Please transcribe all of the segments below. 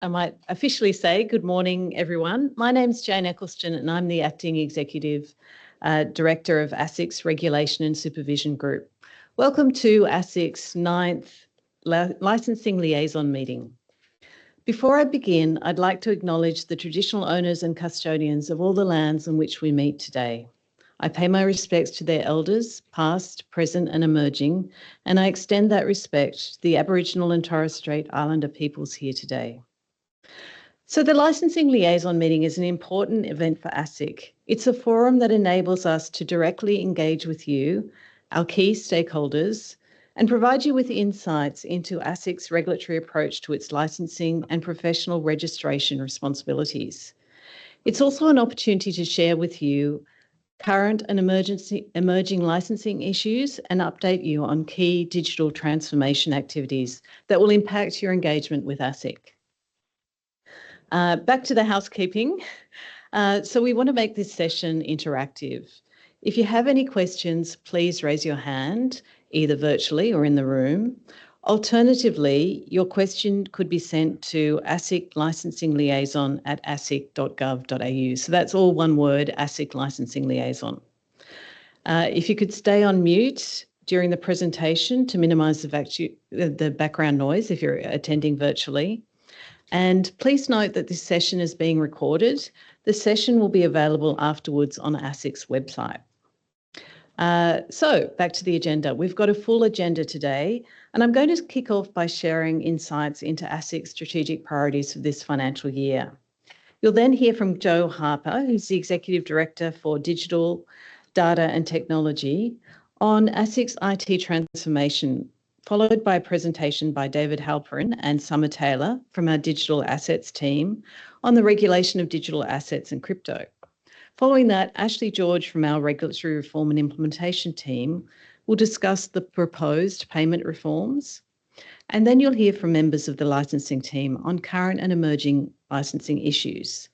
I might officially say good morning, everyone. My name's Jane Eccleston and I'm the Acting Executive Director of ASIC's Regulation and Supervision Group. Welcome to ASIC's 9th Licensing Liaison meeting. Before I begin, I'd like to acknowledge the traditional owners and custodians of all the lands on which we meet today. I pay my respects to their elders, past, present and emerging, and I extend that respect to the Aboriginal and Torres Strait Islander peoples here today. So the Licensing Liaison meeting is an important event for ASIC. It's a forum that enables us to directly engage with you, our key stakeholders, and provide you with insights into ASIC's regulatory approach to its licensing and professional registration responsibilities. It's also an opportunity to share with you current and emerging licensing issues and update you on key digital transformation activities that will impact your engagement with ASIC. Back to the housekeeping. So we want to make this session interactive. If you have any questions, please raise your hand, either virtually or in the room. Alternatively, your question could be sent to ASIC Licensing Liaison at asic.gov.au. So that's all one word, ASIC Licensing Liaison. If you could stay on mute during the presentation to minimise the background noise if you're attending virtually. And please note that this session is being recorded. The session will be available afterwards on ASIC's website. So back to the agenda. We've got a full agenda today, and I'm going to kick off by sharing insights into ASIC's strategic priorities for this financial year. You'll then hear from Jo Harper, who's the Executive Director for Digital, Data and Technology, on ASIC's IT transformation, followed by a presentation by David Halperin and Summer Taylor from our Digital Assets team on the regulation of digital assets and crypto. Following that, Ashley George from our Regulatory Reform and Implementation team will discuss the proposed payment reforms. And then you'll hear from members of the licensing team on current and emerging licensing issues,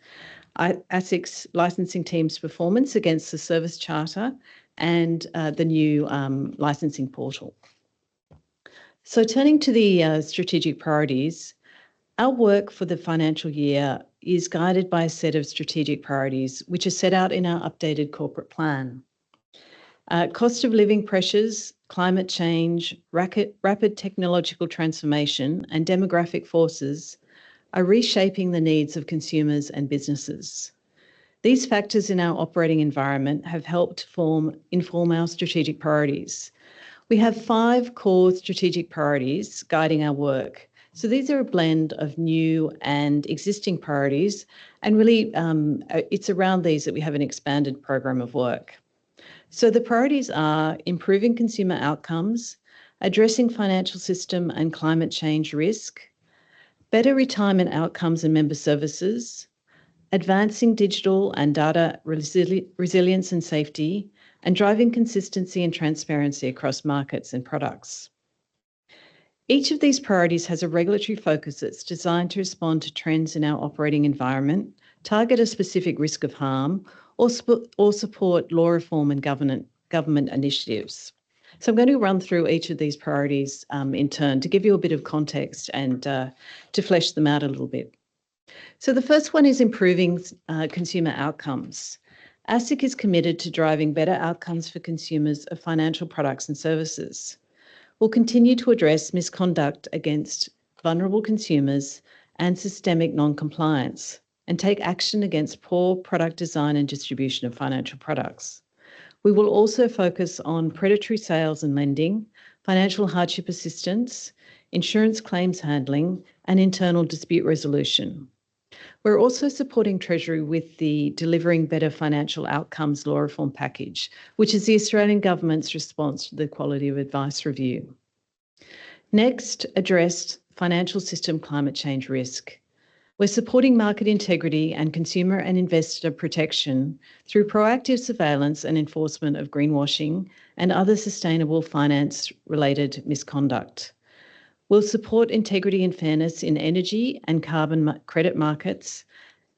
ASIC's licensing team's performance against the Service Charter and the new licensing portal. So turning to the strategic priorities, our work for the financial year is guided by a set of strategic priorities which are set out in our updated corporate plan. Cost of living pressures, climate change, rapid technological transformation and demographic forces are reshaping the needs of consumers and businesses. These factors in our operating environment have helped inform our strategic priorities. We have 5 core strategic priorities guiding our work. So these are a blend of new and existing priorities, and really it's around these that we have an expanded program of work. So the priorities are improving consumer outcomes, addressing financial system and climate change risk, better retirement outcomes and member services, advancing digital and data resilience and safety, and driving consistency and transparency across markets and products. Each of these priorities has a regulatory focus that's designed to respond to trends in our operating environment, target a specific risk of harm, or support law reform and government initiatives. So I'm going to run through each of these priorities in turn to give you a bit of context and to flesh them out a little bit. So the first one is improving consumer outcomes. ASIC is committed to driving better outcomes for consumers of financial products and services. We'll continue to address misconduct against vulnerable consumers and systemic non-compliance and take action against poor product design and distribution of financial products. We will also focus on predatory sales and lending, financial hardship assistance, insurance claims handling, and internal dispute resolution. We're also supporting Treasury with the Delivering Better Financial Outcomes Law Reform Package, which is the Australian Government's response to the Quality of Advice Review. Next, addressed financial system climate change risk. We're supporting market integrity and consumer and investor protection through proactive surveillance and enforcement of greenwashing and other sustainable finance-related misconduct. We'll support integrity and fairness in energy and carbon credit markets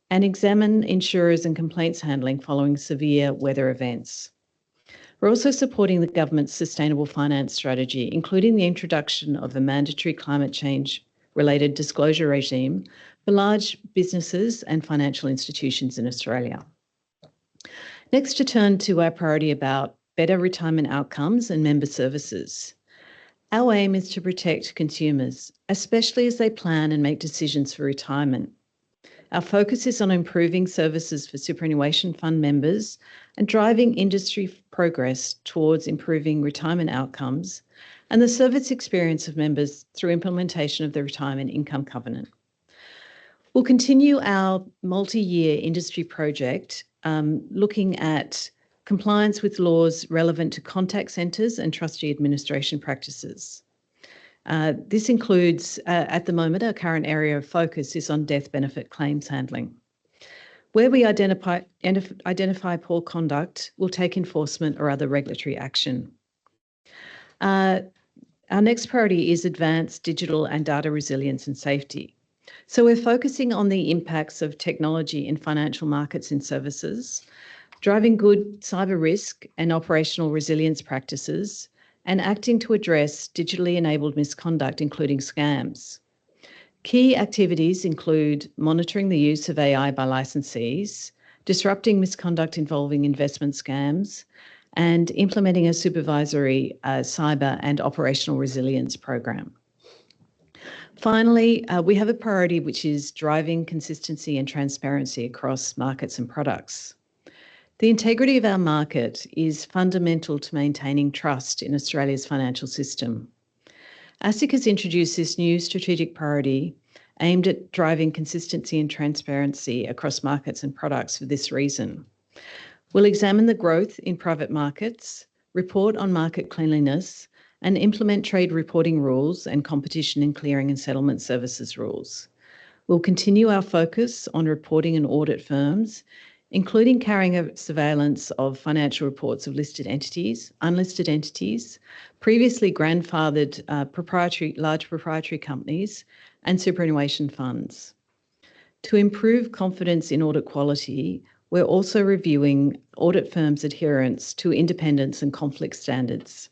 and examine insurers and complaints handling following severe weather events. We're also supporting the government's sustainable finance strategy, including the introduction of a mandatory climate change related disclosure regime for large businesses and financial institutions in Australia. Next, to turn to our priority about better retirement outcomes and member services. Our aim is to protect consumers, especially as they plan and make decisions for retirement. Our focus is on improving services for superannuation fund members and driving industry progress towards improving retirement outcomes and the service experience of members through implementation of the Retirement Income Covenant. We'll continue our multi-year industry project looking at compliance with laws relevant to contact centres and trustee administration practices. This includes, at the moment, our current area of focus is on death benefit claims handling. Where we identify poor conduct, we'll take enforcement or other regulatory action. Our next priority is advanced digital and data resilience and safety. So we're focusing on the impacts of technology in financial markets and services, driving good cyber risk and operational resilience practices, and acting to address digitally enabled misconduct, including scams. Key activities include monitoring the use of AI by licensees, disrupting misconduct involving investment scams, and implementing a supervisory cyber and operational resilience program. Finally, we have a priority which is driving consistency and transparency across markets and products. The integrity of our market is fundamental to maintaining trust in Australia's financial system. ASIC has introduced this new strategic priority aimed at driving consistency and transparency across markets and products for this reason. We'll examine the growth in private markets, report on market cleanliness, and implement trade reporting rules and competition in clearing and settlement services rules. We'll continue our focus on reporting and audit firms, including carrying out surveillance of financial reports of listed entities, unlisted entities, previously grandfathered large proprietary companies, and superannuation funds. To improve confidence in audit quality, we're also reviewing audit firms' adherence to independence and conflict standards.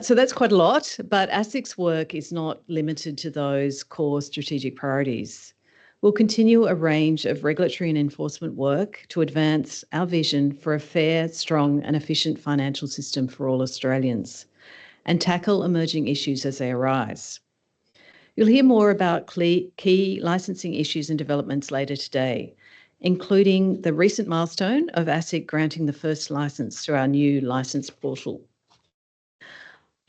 So that's quite a lot, but ASIC's work is not limited to those core strategic priorities. We'll continue a range of regulatory and enforcement work to advance our vision for a fair, strong and efficient financial system for all Australians and tackle emerging issues as they arise. You'll hear more about key licensing issues and developments later today, including the recent milestone of ASIC granting the first licence through our new licence portal.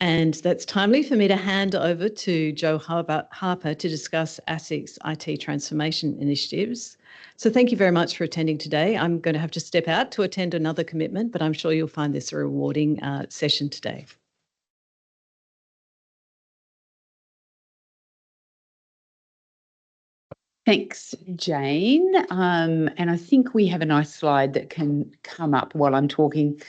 And that's timely for me to hand over to Jo Harper to discuss ASIC's IT transformation initiatives. So thank you very much for attending today. I'm going to have to step out to attend another commitment, but I'm sure you'll find this a rewarding session today. Thanks, Jane. And I think we have a nice slide that can come up while I'm talking.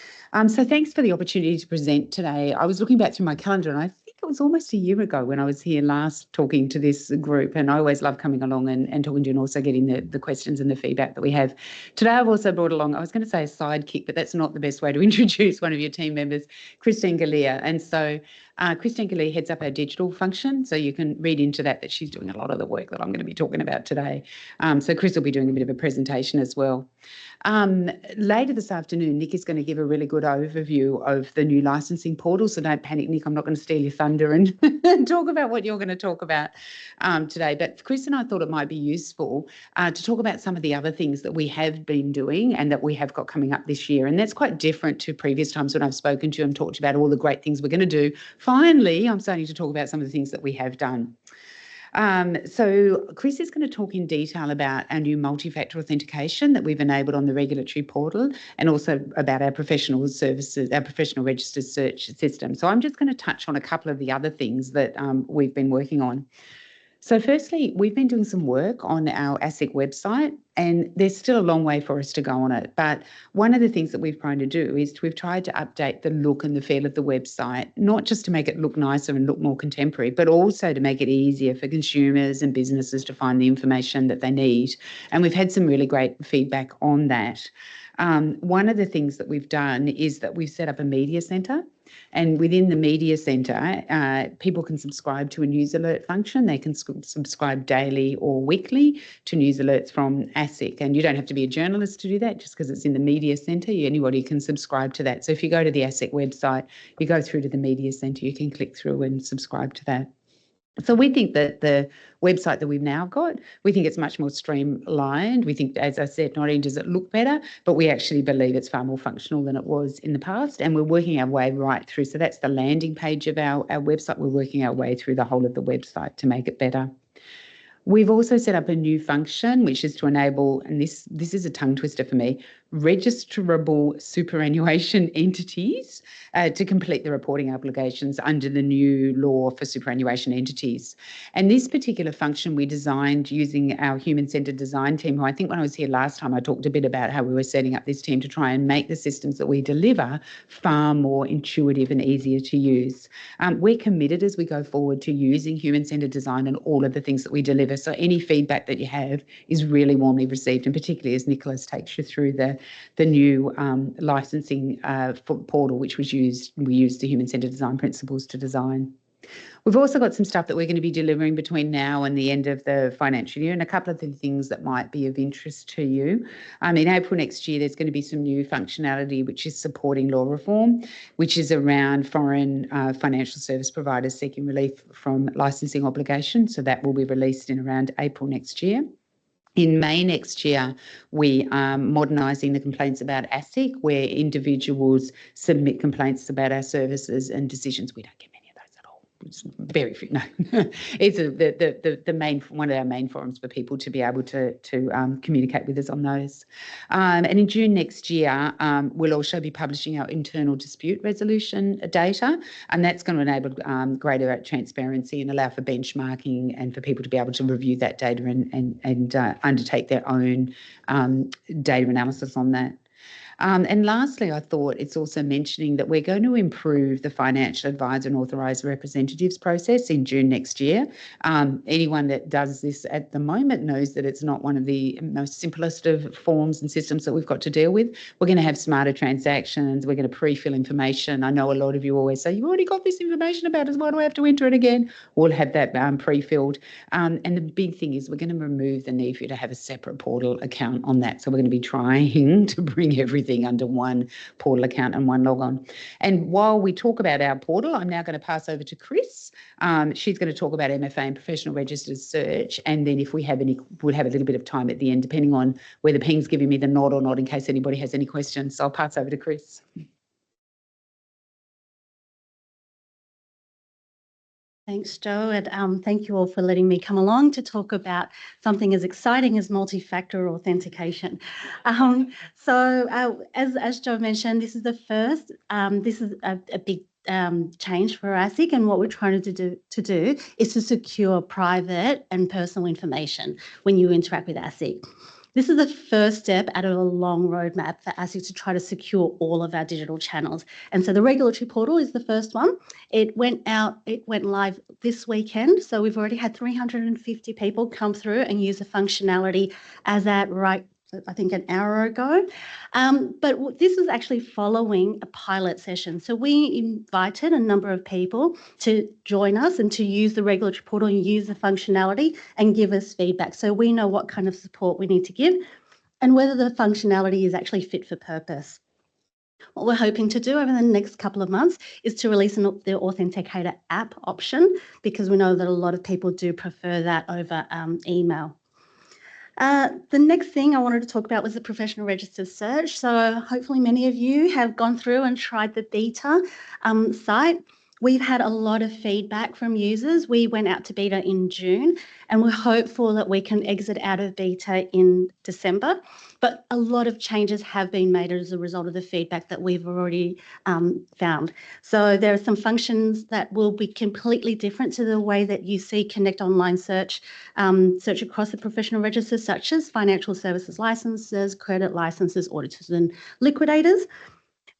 So thanks for the opportunity to present today. I was looking back through my calendar and I think it was almost a year ago when I was here last talking to this group, and I always love coming along and talking to you and also getting the questions and the feedback that we have. Today I've also brought along, I was going to say a sidekick, but that's not the best way to introduce one of your team members, Christine Galea. And so Christine Galea heads up our digital function, so you can read into that she's doing a lot of the work that I'm going to be talking about today. So Chris will be doing a bit of a presentation as well. Later this afternoon, Nick is going to give a really good overview of the new licensing portal, so don't panic, Nick, I'm not going to steal your thunder and talk about what you're going to talk about today. But Chris and I thought it might be useful to talk about some of the other things that we have been doing and that we have got coming up this year. And that's quite different to previous times when I've spoken to you and talked about all the great things we're going to do. Finally, I'm starting to talk about some of the things that we have done. So Chris is going to talk in detail about our new multi-factor authentication that we've enabled on the regulatory portal, and also about our professional services, our professional registered search system. So I'm just going to touch on a couple of the other things that we've been working on. So firstly, we've been doing some work on our ASIC website, and there's still a long way for us to go on it. But one of the things that we've tried to do is we've tried to update the look and the feel of the website, not just to make it look nicer and look more contemporary, but also to make it easier for consumers and businesses to find the information that they need. And we've had some really great feedback on that. One of the things that we've done is that we've set up a media centre. And within the media centre, people can subscribe to a news alert function. They can subscribe daily or weekly to news alerts from ASIC. And you don't have to be a journalist to do that just because it's in the media centre. Anybody can subscribe to that. So if you go to the ASIC website, you go through to the media centre, you can click through and subscribe to that. So we think that the website that we've now got, we think it's much more streamlined. We think, as I said, not only does it look better, but we actually believe it's far more functional than it was in the past. And we're working our way right through. So that's the landing page of our website. We're working our way through the whole of the website to make it better. We've also set up a new function, which is to enable, and this is a tongue twister for me, registrable superannuation entities to complete the reporting obligations under the new law for superannuation entities. And this particular function we designed using our human-centred design team, who I think when I was here last time, I talked a bit about how we were setting up this team to try and make the systems that we deliver far more intuitive and easier to use. We're committed as we go forward to using human-centred design and all of the things that we deliver. So any feedback that you have is really warmly received, and particularly as Nicholas takes you through the new licensing portal, which we used the human-centred design principles to design. We've also got some stuff that we're going to be delivering between now and the end of the financial year, and a couple of the things that might be of interest to you. In April next year, there's going to be some new functionality which is supporting law reform, which is around foreign financial service providers seeking relief from licensing obligations. So that will be released in around April next year. In May next year, we are modernising the complaints about ASIC, where individuals submit complaints about our services and decisions. We don't get many of those at all. It's very few. No, it's the main one of our main forums for people to be able to communicate with us on those. And in June next year, we'll also be publishing our internal dispute resolution data, and that's going to enable greater transparency and allow for benchmarking and for people to be able to review that data and undertake their own data analysis on that. And lastly, I thought it's also mentioning that we're going to improve the financial advisor and authorised representatives process in June next year. Anyone that does this at the moment knows that it's not one of the most simplest of forms and systems that we've got to deal with. We're going to have smarter transactions. We're going to pre-fill information. I know a lot of you always say, you've already got this information about us. Why do I have to enter it again? We'll have that pre-filled. And the big thing is we're going to remove the need for you to have a separate portal account on that. So we're going to be trying to bring everything under one portal account and one logon. And while we talk about our portal, I'm now going to pass over to Chris. She's going to talk about MFA and professional registers search. And then if we have any, we'll have a little bit of time at the end, depending on whether Ping's giving me the nod or not, in case anybody has any questions. So I'll pass over to Chris. Thanks, Jo, and thank you all for letting me come along to talk about something as exciting as multi-factor authentication. As Jo mentioned, this is the first. This is a big change for ASIC, and what we're trying to do is to secure private and personal information when you interact with ASIC. This is the first step out of a long roadmap for ASIC to try to secure all of our digital channels. And so the regulatory portal is the first one. It went live this weekend. So we've already had 350 people come through and use the functionality as at I think an hour ago. But this is actually following a pilot session. So we invited a number of people to join us and to use the regulatory portal and use the functionality and give us feedback. So we know what kind of support we need to give and whether the functionality is actually fit for purpose. What we're hoping to do over the next couple of months is to release the Authenticator app option, because we know that a lot of people do prefer that over email. The next thing I wanted to talk about was the professional register search. So hopefully many of you have gone through and tried the beta site. We've had a lot of feedback from users. We went out to beta in June, and we're hopeful that we can exit out of beta in December. But a lot of changes have been made as a result of the feedback that we've already found. So there are some functions that will be completely different to the way that you see Connect Online search across the professional registers, such as financial services licenses, credit licenses, auditors and liquidators.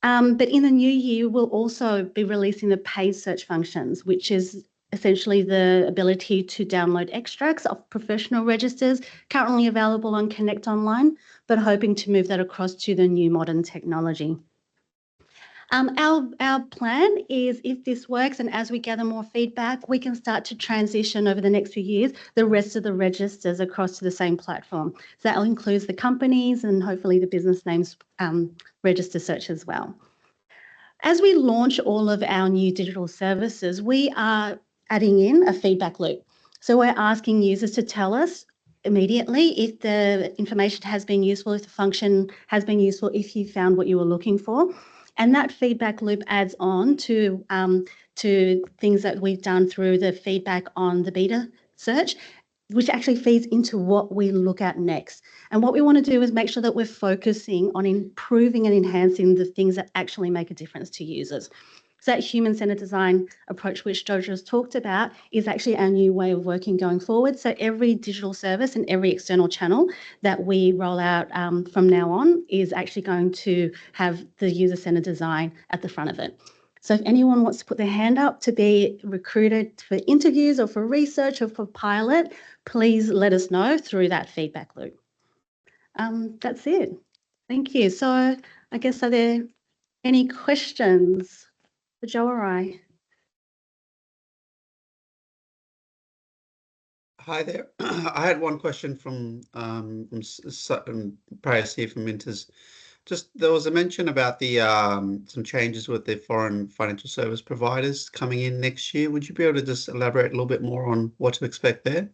But in the new year, we'll also be releasing the paid search functions, which is essentially the ability to download extracts of professional registers currently available on Connect Online, but hoping to move that across to the new modern technology. Our plan is, if this works and as we gather more feedback, we can start to transition over the next few years the rest of the registers across to the same platform. So that includes the companies and hopefully the business names register search as well. As we launch all of our new digital services, we are adding in a feedback loop. So we're asking users to tell us immediately if the information has been useful, if the function has been useful, if you found what you were looking for. And that feedback loop adds on to things that we've done through the feedback on the beta search, which actually feeds into what we look at next. And what we want to do is make sure that we're focusing on improving and enhancing the things that actually make a difference to users. So that human-centered design approach, which Jojo has talked about, is actually our new way of working going forward. So every digital service and every external channel that we roll out from now on is actually going to have the user-centered design at the front of it. So if anyone wants to put their hand up to be recruited for interviews or for research or for pilot, please let us know through that feedback loop. That's it. Thank you. So I guess, are there any questions for Joe or I? Hi there. I had one question from Paris here from Minters. Just there was a mention about the some changes with the foreign financial service providers coming in next year. Would you be able to just elaborate a little bit more on what to expect there?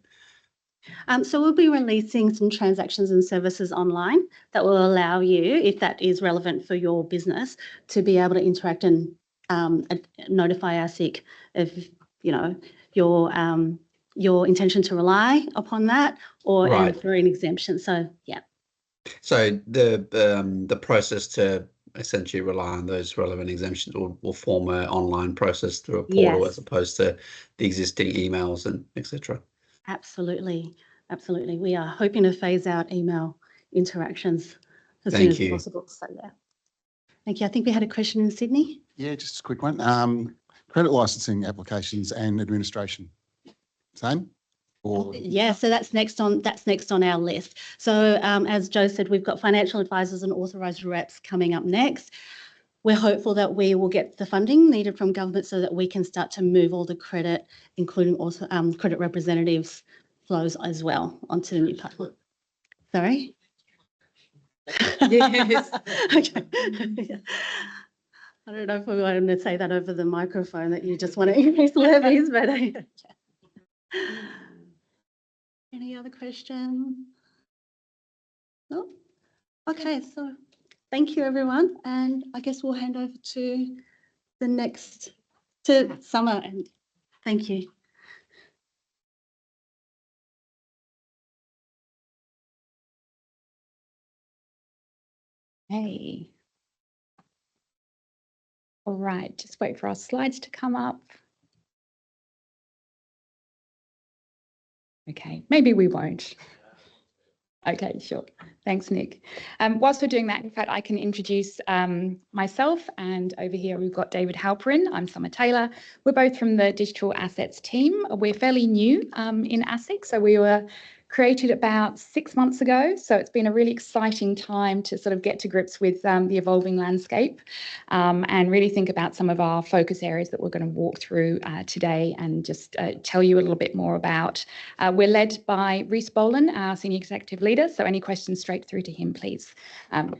So we'll be releasing some transactions and services online that will allow you, if that is relevant for your business, to be able to interact and notify ASIC of, you know, your intention to rely upon that or Right. for an exemption. So yeah. So the process to essentially rely on those relevant exemptions will form an online process through a portal Yes. as opposed to the existing emails and etc. Absolutely. Absolutely. We are hoping to phase out email interactions as soon Thank as you. possible. So yeah. Thank you. I think we had a question in Sydney. Yeah, just a quick one. Credit licensing applications and administration. Same? Or Yeah, so that's next on our list. So as Joe said, we've got financial advisors and authorised reps coming up next. We're hopeful that we will get the funding needed from government so that we can start to move all the credit, including also credit representatives flows as well onto the new platform. Sorry? Yes. Okay. I don't know if we want him to say that over the microphone that you just want to increase levies, but any other questions? No? Okay, so thank you everyone. And I guess we'll hand over to Summer, and thank you. Hey. All right, just wait for our slides to come up. Okay, maybe we won't. Okay, sure. Thanks, Nick. Whilst we're doing that, in fact, I can introduce myself, and over here we've got David Halperin. I'm Summer Taylor. We're both from the digital assets team. We're fairly new in ASIC, so we were created about 6 months ago. So it's been a really exciting time to sort of get to grips with the evolving landscape and really think about some of our focus areas that we're going to walk through today and just tell you a little bit more about. We're led by Rhys Boland, our Senior Executive Leader. So any questions straight through to him, please.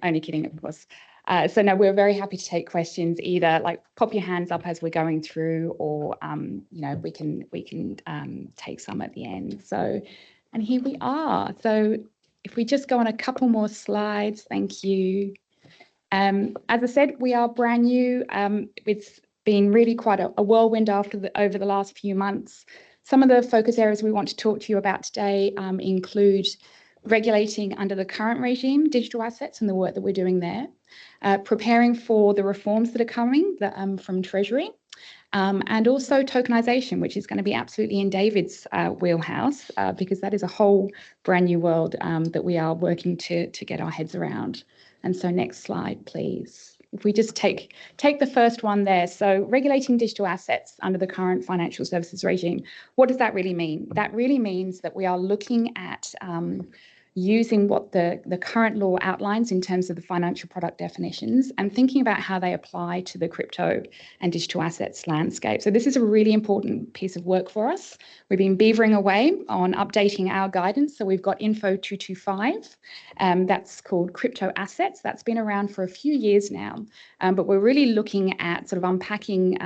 Only kidding, of course. So no, we're very happy to take questions, either like pop your hands up as we're going through, or you know, we can take some at the end. So, and here we are. So if we just go on a couple more slides, thank you. As I said, we are brand new. It's been really quite a whirlwind over the last few months. Some of the focus areas we want to talk to you about today include regulating under the current regime, digital assets and the work that we're doing there, preparing for the reforms that are coming from Treasury, and also tokenisation, which is going to be absolutely in David's wheelhouse, because that is a whole brand new world that we are working to get our heads around. And so next slide, please. If we just take the first one there. So regulating digital assets under the current financial services regime, what does that really mean? That really means that we are looking at using what the current law outlines in terms of the financial product definitions and thinking about how they apply to the crypto and digital assets landscape. So this is a really important piece of work for us. We've been beavering away on updating our guidance. So we've got Info 225, that's called crypto assets. That's been around for a few years now, but we're really looking at sort of unpacking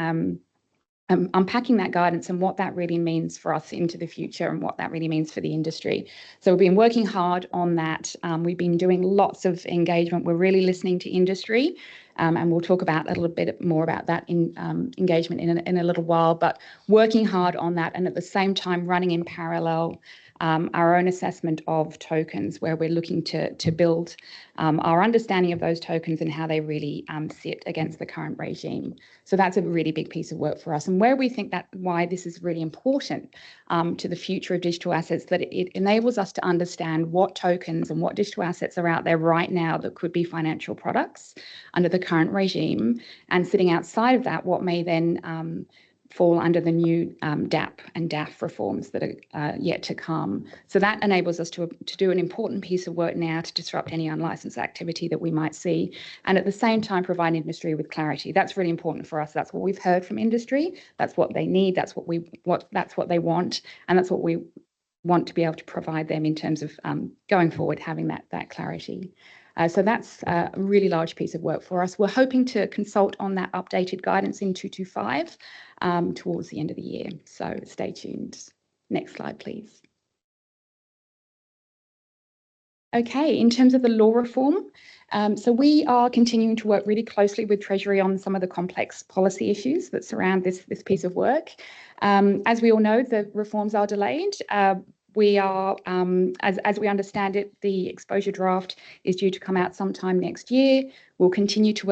that guidance and what that really means for us into the future and what that really means for the industry. So we've been working hard on that. We've been doing lots of engagement. We're really listening to industry, and we'll talk about a little bit more about that in engagement in a little while, but working hard on that and at the same time running in parallel our own assessment of tokens, where we're looking to build our understanding of those tokens and how they really sit against the current regime. So that's a really big piece of work for us, and where we think that why this is really important to the future of digital assets, that it enables us to understand what tokens and what digital assets are out there right now that could be financial products under the current regime, and sitting outside of that, what may then fall under the new DAP and DAF reforms that are yet to come. So that enables us to do an important piece of work now to disrupt any unlicensed activity that we might see, and at the same time provide industry with clarity. That's really important for us. That's what we've heard from industry. That's what they need. That's what they want, and that's what we want to be able to provide them in terms of going forward, having that clarity. So that's a really large piece of work for us. We're hoping to consult on that updated guidance in 225 towards the end of the year. So stay tuned. Next slide, please. Okay, in terms of the law reform, so we are continuing to work really closely with Treasury on some of the complex policy issues that surround this piece of work. As we all know, the reforms are delayed. We are, as we understand it, the exposure draft is due to come out sometime next year. We'll continue to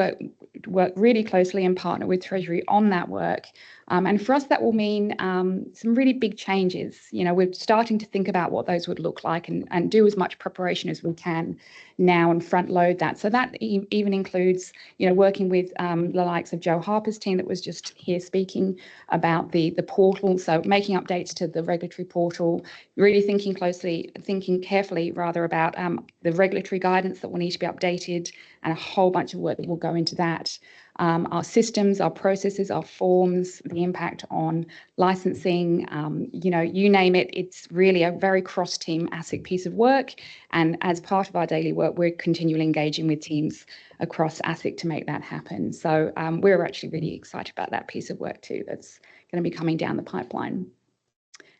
work really closely and partner with Treasury on that work. And for us, that will mean some really big changes. You know, we're starting to think about what those would look like and do as much preparation as we can now and front load that. So that even includes, you know, working with the likes of Joe Harper's team that was just here speaking about the portal. So making updates to the regulatory portal, really thinking carefully rather about the regulatory guidance that will need to be updated, and a whole bunch of work that will go into that. Our systems, our processes, our forms, the impact on licensing, you know, you name it, it's really a very cross-team ASIC piece of work. And as part of our daily work, we're continually engaging with teams across ASIC to make that happen. So we're actually really excited about that piece of work too, that's going to be coming down the pipeline.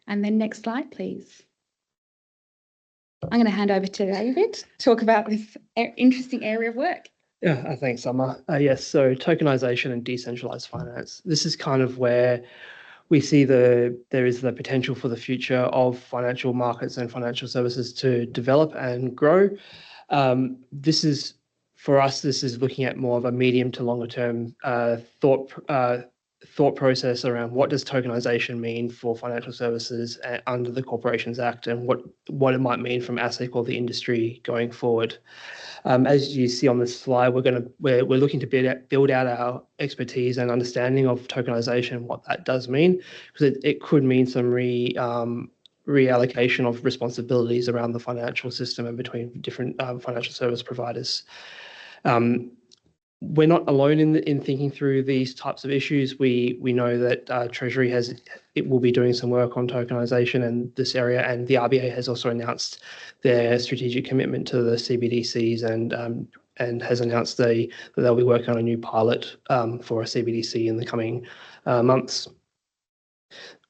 And then next slide, please. I'm going to hand over to David to talk about this interesting area of work. Yeah, thanks, Summer. Yes, so tokenization and decentralized finance. This is kind of where we see there is the potential for the future of financial markets and financial services to develop and grow. This is, for us, this is looking at more of a medium to longer term thought process around what does tokenization mean for financial services under the Corporations Act, and what it might mean from ASIC or the industry going forward. As you see on this slide, we're looking to build out our expertise and understanding of tokenization, what that does mean, because it could mean some reallocation of responsibilities around the financial system and between different financial service providers. We're not alone in thinking through these types of issues. We know that Treasury will be doing some work on tokenization in this area, and the RBA has also announced their strategic commitment to the CBDCs and has announced that they'll be working on a new pilot for a CBDC in the coming months.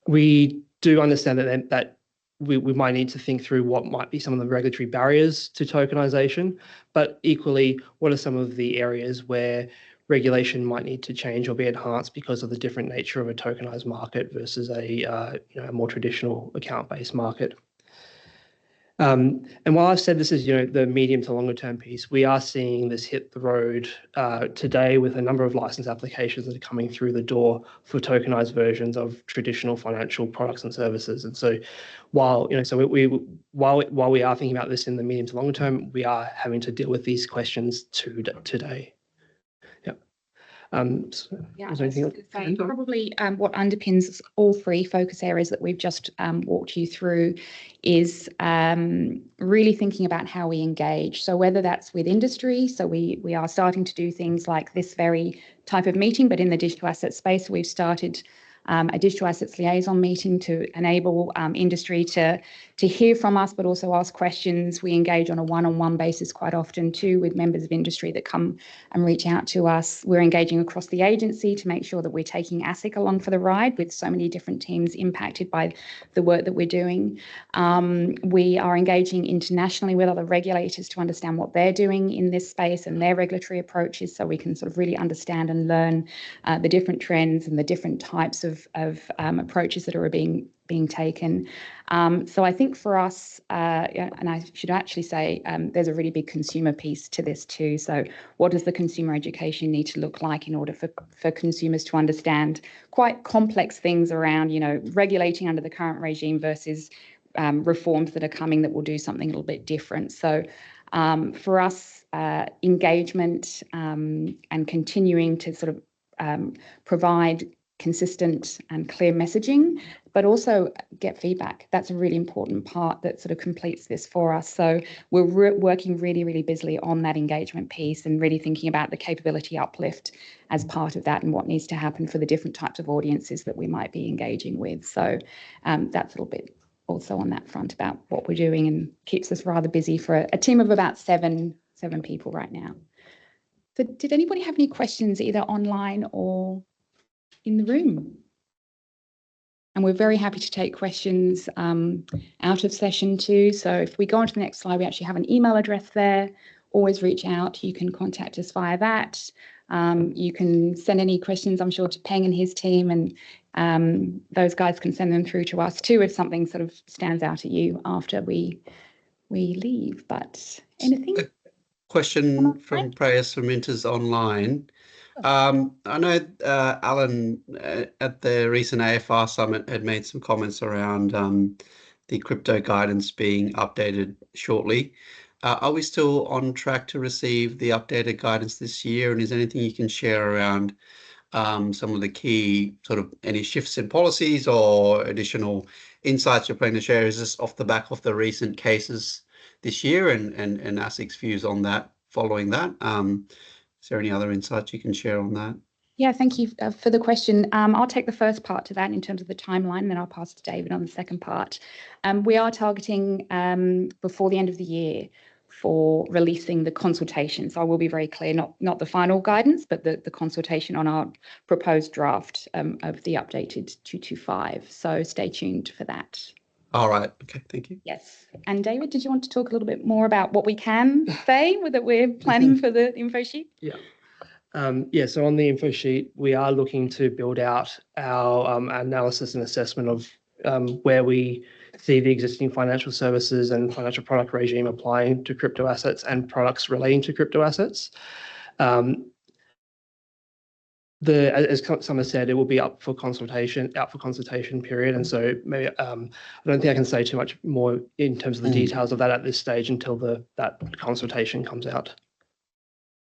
We do understand that we might need to think through what might be some of the regulatory barriers to tokenization, but equally, what are some of the areas where regulation might need to change or be enhanced because of the different nature of a tokenized market versus a more traditional account-based market. And while I've said this is the medium to longer term piece, we are seeing this hit the road today with a number of license applications that are coming through the door for tokenized versions of traditional financial products and services. And so while we are thinking about this in the medium to longer term, we are having to deal with these questions today. Yeah, is there anything I was gonna say, probably what underpins all three focus areas that we've just walked you through is really thinking about how we engage. So whether that's with industry, so we are starting to do things like this very type of meeting, but in the digital asset space, we've started a digital assets liaison meeting to enable industry to hear from us, but also ask questions. We engage on a one-on-one basis quite often too with members of industry that come and reach out to us. We're engaging across the agency to make sure that we're taking ASIC along for the ride with so many different teams impacted by the work that we're doing. We are engaging internationally with other regulators to understand what they're doing in this space and their regulatory approaches, so we can sort of really understand and learn the different trends and the different types of approaches that are being taken. So I think for us, and I should actually say, there's a really big consumer piece to this too. So what does the consumer education need to look like in order for consumers to understand quite complex things around, regulating under the current regime versus reforms that are coming that will do something a little bit different. So for us, engagement and continuing to sort of provide consistent and clear messaging, but also get feedback. That's a really important part that sort of completes this for us. So we're working really, really busily on that engagement piece and really thinking about the capability uplift as part of that and what needs to happen for the different types of audiences that we might be engaging with. So that's a little bit also on that front about what we're doing, and keeps us rather busy for a team of about seven people right now. So did anybody have any questions either online or in the room? And we're very happy to take questions out of session too. So if we go on to the next slide, we actually have an email address there. Always reach out. You can contact us via that. You can send any questions, I'm sure, to Peng and his team, and those guys can send them through to us too if something sort of stands out at you after we leave. But anything? Question from Prayas from Inters Online. I know Alan at the recent AFR summit had made some comments around the crypto guidance being updated shortly. Are we still on track to receive the updated guidance this year? And is there anything you can share around some of the key sort of any shifts in policies or additional insights you're planning to share? Is this off the back of the recent cases this year and ASIC's views on that following that? Is there any other insights you can share on that? Yeah, thank you for the question. I'll take the first part to that in terms of the timeline, then I'll pass to David on the second part. We are targeting before the end of the year for releasing the consultation. So I will be very clear, not the final guidance, but the consultation on our proposed draft of the updated 225. So stay tuned for that. All right. Okay. Thank you. Yes. And David, did you want to talk a little bit more about what we can say that we're planning for the info sheet? Yeah. So on the info sheet, we are looking to build out our analysis and assessment of where we see the existing financial services and financial product regime applying to crypto assets and products relating to crypto assets. As Summer said, it will be out for consultation period, and so maybe I don't think I can say too much more in terms of the details of that at this stage until that consultation comes out.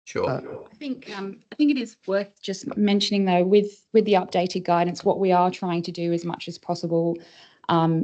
Sure. I think it is worth just mentioning though, with the updated guidance, what we are trying to do as much as possible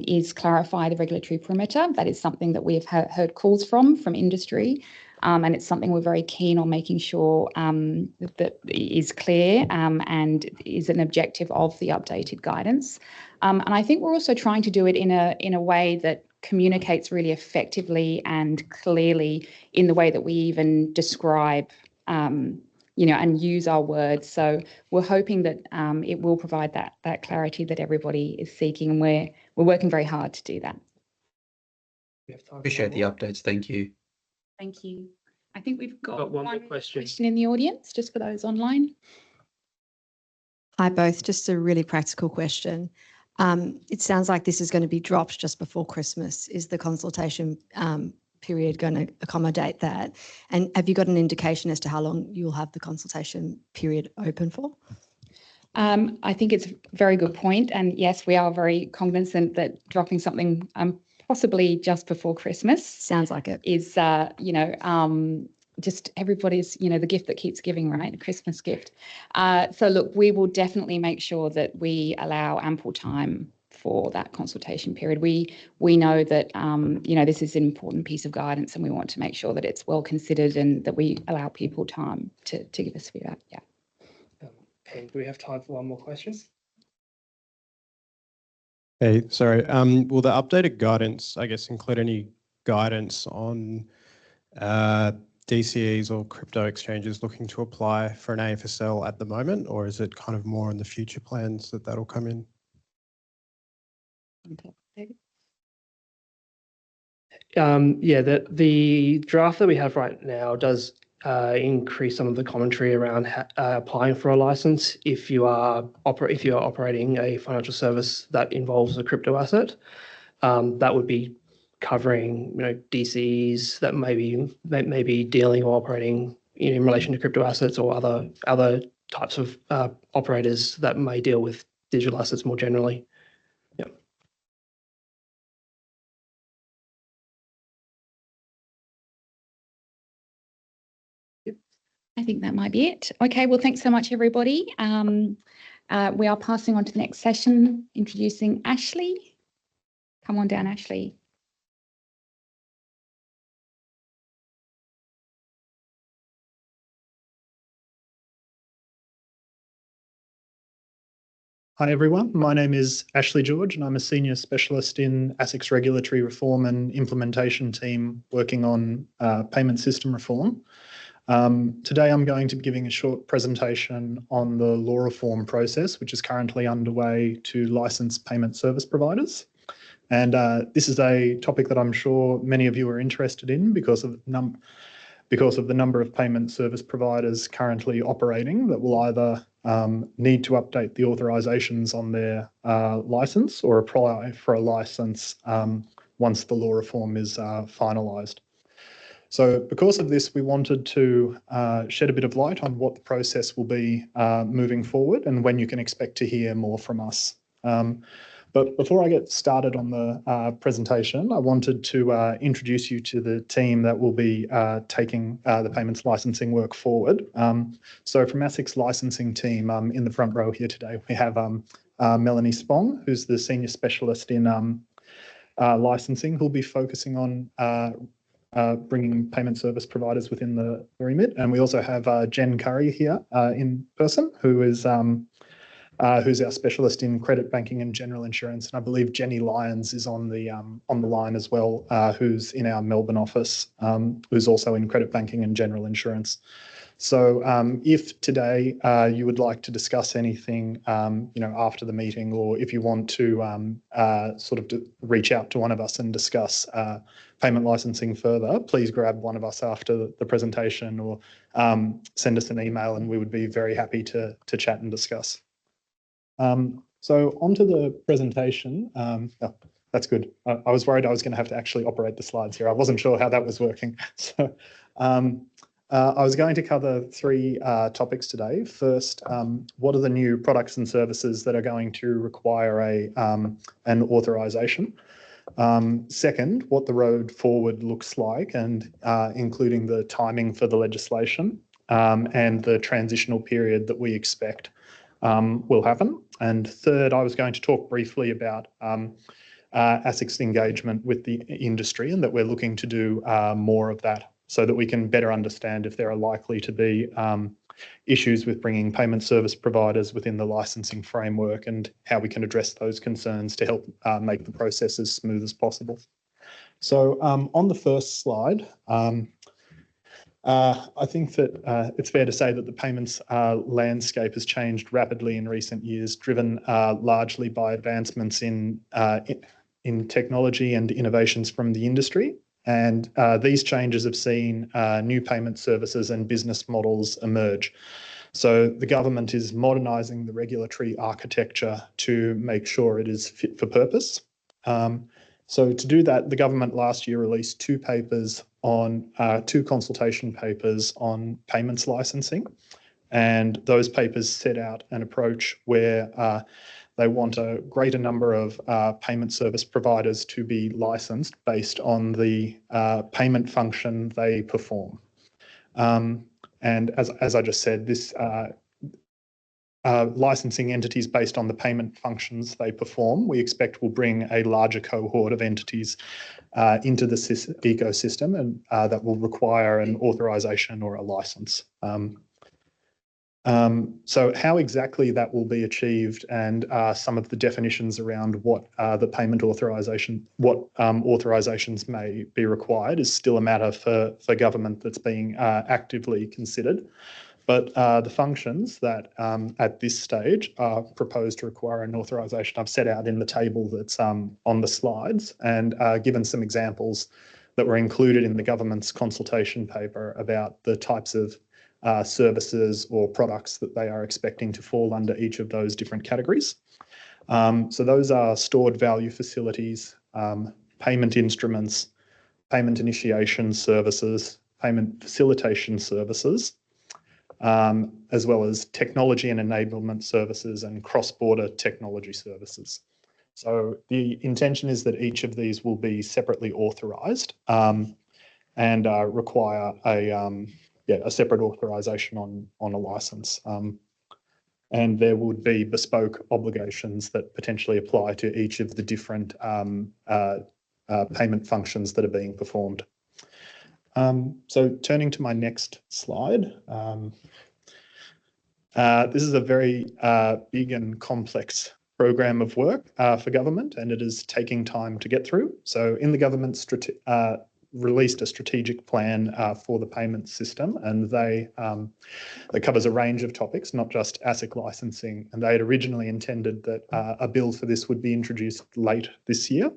is clarify the regulatory perimeter. That is something that we have heard calls from industry. And it's something we're very keen on making sure that is clear and is an objective of the updated guidance. And I think we're also trying to do it in a way that communicates really effectively and clearly in the way that we even describe, and use our words. So we're hoping that it will provide that clarity that everybody is seeking, and we're working very hard to do that. Appreciate the updates. Thank you. Thank you. I think we've got one more question in the audience, just for those online. Hi, both. Just a really practical question. It sounds like this is going to be dropped just before Christmas. Is the consultation period going to accommodate that? And have you got an indication as to how long you'll have the consultation period open for? I think it's a very good point. And yes, we are very cognizant that dropping something possibly just before Christmas sounds like it is, just everybody's, the gift that keeps giving, right? A Christmas gift. So look, we will definitely make sure that we allow ample time for that consultation period. We know that, this is an important piece of guidance, and we want to make sure that it's well considered and that we allow people time to give us feedback. Yeah. And do we have time for one more question? Hey, sorry. Will the updated guidance, I guess, include any guidance on DCEs or crypto exchanges looking to apply for an AFSL at the moment, or is it kind of more in the future plans that that'll come in? Yeah, the draft that we have right now does increase some of the commentary around applying for a license if you are operating a financial service that involves a crypto asset. That would be covering DCs that may be dealing or operating in relation to crypto assets, or other types of operators that may deal with digital assets more generally. Yeah. I think that might be it. Okay, well, thanks so much, everybody. We are passing on to the next session, introducing Ashley. Come on down, Ashley. Hi everyone, my name is Ashley George and I'm a Senior Specialist in ASIC's Regulatory Reform and Implementation team working on payment system reform. Today I'm going to be giving a short presentation on the law reform process, which is currently underway to license payment service providers. And this is a topic that I'm sure many of you are interested in because of the number of payment service providers currently operating that will either need to update the authorisations on their licence or apply for a licence once the law reform is finalised. So because of this, we wanted to shed a bit of light on what the process will be moving forward and when you can expect to hear more from us. But before I get started on the presentation, I wanted to introduce you to the team that will be taking the payments licensing work forward. So from ASIC's licensing team, in the front row here today, we have Melanie Spong, who's the Senior Specialist in licensing, who'll be focusing on bringing payment service providers within the remit. And we also have Jen Curry here in person, who is who's our specialist in credit banking and general insurance. And I believe Jenny Lyons is on the line as well, who's in our Melbourne office, who's also in credit banking and general insurance. So if today you would like to discuss anything, after the meeting, or if you want to reach out to one of us and discuss payment licensing further, please grab one of us after the presentation, or send us an email, and we would be very happy to chat and discuss. So onto the presentation. That's good. I was worried I was going to have to actually operate the slides here. I wasn't sure how that was working. So I was going to cover three topics today. First, what are the new products and services that are going to require an authorization? Second, what the road forward looks like, and including the timing for the legislation and the transitional period that we expect will happen. And third, I was going to talk briefly about ASIC's engagement with the industry, and that we're looking to do more of that so that we can better understand if there are likely to be issues with bringing payment service providers within the licensing framework, and how we can address those concerns to help make the process as smooth as possible. So on the first slide, I think that it's fair to say that the payments landscape has changed rapidly in recent years, driven largely by advancements in technology and innovations from the industry. And these changes have seen new payment services and business models emerge. So the government is modernising the regulatory architecture to make sure it is fit for purpose. So to do that, the government last year released two consultation papers on payments licensing. And those papers set out an approach where they want a greater number of payment service providers to be licensed based on the payment function they perform. And as I just said, this licensing entities based on the payment functions they perform, we expect will bring a larger cohort of entities into the ecosystem, and that will require an authorization or a license. So how exactly that will be achieved, and some of the definitions around what the payment authorization, what authorizations may be required, is still a matter for government that's being actively considered. But the functions that at this stage are proposed to require an authorization I've set out in the table that's on the slides, and given some examples that were included in the government's consultation paper about the types of services or products that they are expecting to fall under each of those different categories. So those are stored value facilities, payment instruments, payment initiation services, payment facilitation services, as well as technology and enablement services and cross-border technology services. So the intention is that each of these will be separately authorised and require a separate authorisation on a licence. And there would be bespoke obligations that potentially apply to each of the different payment functions that are being performed. So turning to my next slide, this is a very big and complex program of work for government, and it is taking time to get through. So in the government released a strategic plan for the payment system, and that covers a range of topics, not just ASIC licensing. And they had originally intended that a bill for this would be introduced late this year.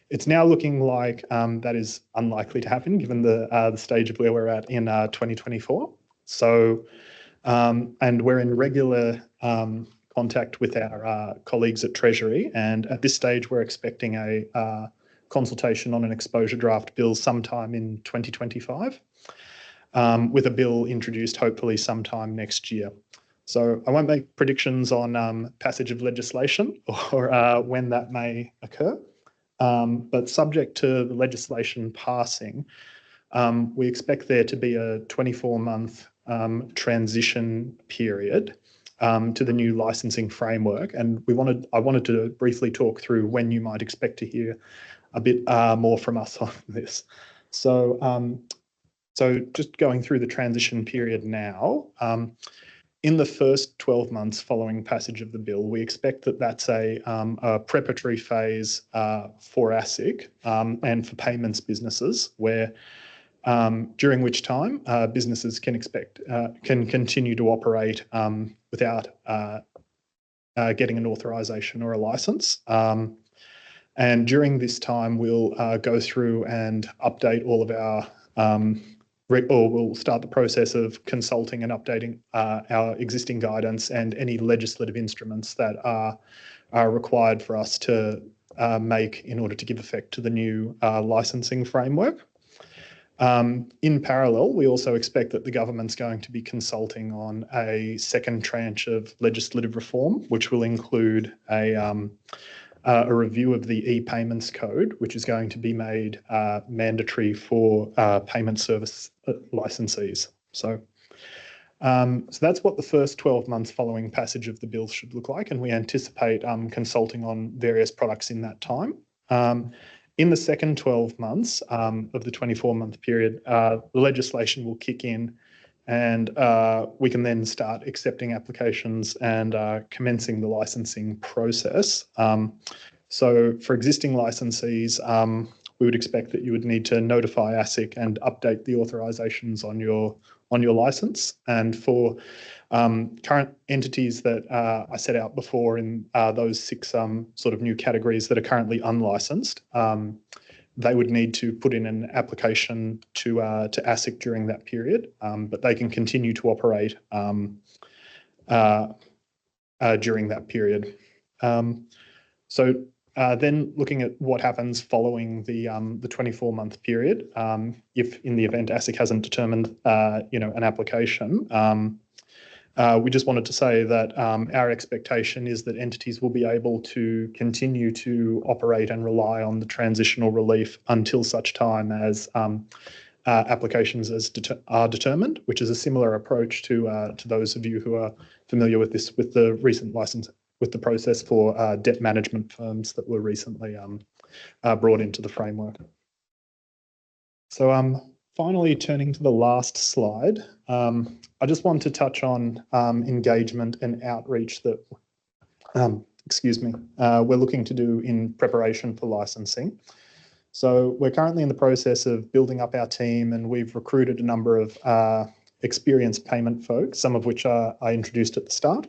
It's now looking like that is unlikely to happen, given the stage of where we're at in 2024. So, and we're in regular contact with our colleagues at Treasury, and at this stage we're expecting a consultation on an exposure draft bill sometime in 2025, with a bill introduced hopefully sometime next year. So I won't make predictions on passage of legislation or when that may occur, but subject to the legislation passing, we expect there to be a 24-month transition period to the new licensing framework. And I wanted to briefly talk through when you might expect to hear a bit more from us on this. So, so just going through the transition period now, in the first 12 months following passage of the bill, we expect that that's a preparatory phase for ASIC and for payments businesses, where during which time businesses can continue to operate without getting an authorization or a license. And during this time, we'll go through and update all of our, or we'll start the process of consulting and updating our existing guidance and any legislative instruments that are required for us to make in order to give effect to the new licensing framework. In parallel, we also expect that the government's going to be consulting on a second tranche of legislative reform, which will include a review of the e-payments code, which is going to be made mandatory for payment service licensees. So that's what the first 12 months following passage of the bill should look like, and we anticipate consulting on various products in that time. In the second 12 months of the 24-month period, the legislation will kick in, and we can then start accepting applications and commencing the licensing process. So for existing licensees, we would expect that you would need to notify ASIC and update the authorizations on your license. And for current entities that I set out before in those 6 sort of new categories that are currently unlicensed, they would need to put in an application to ASIC during that period, but they can continue to operate during that period. So then looking at what happens following the 24-month period, if in the event ASIC hasn't determined an application, we just wanted to say that our expectation is that entities will be able to continue to operate and rely on the transitional relief until such time as applications are determined, which is a similar approach to those of you who are familiar with this, with the recent license, with the process for debt management firms that were recently brought into the framework. So finally, turning to the last slide, I just want to touch on engagement and outreach that, we're looking to do in preparation for licensing. So we're currently in the process of building up our team, and we've recruited a number of experienced payment folks, some of which I introduced at the start.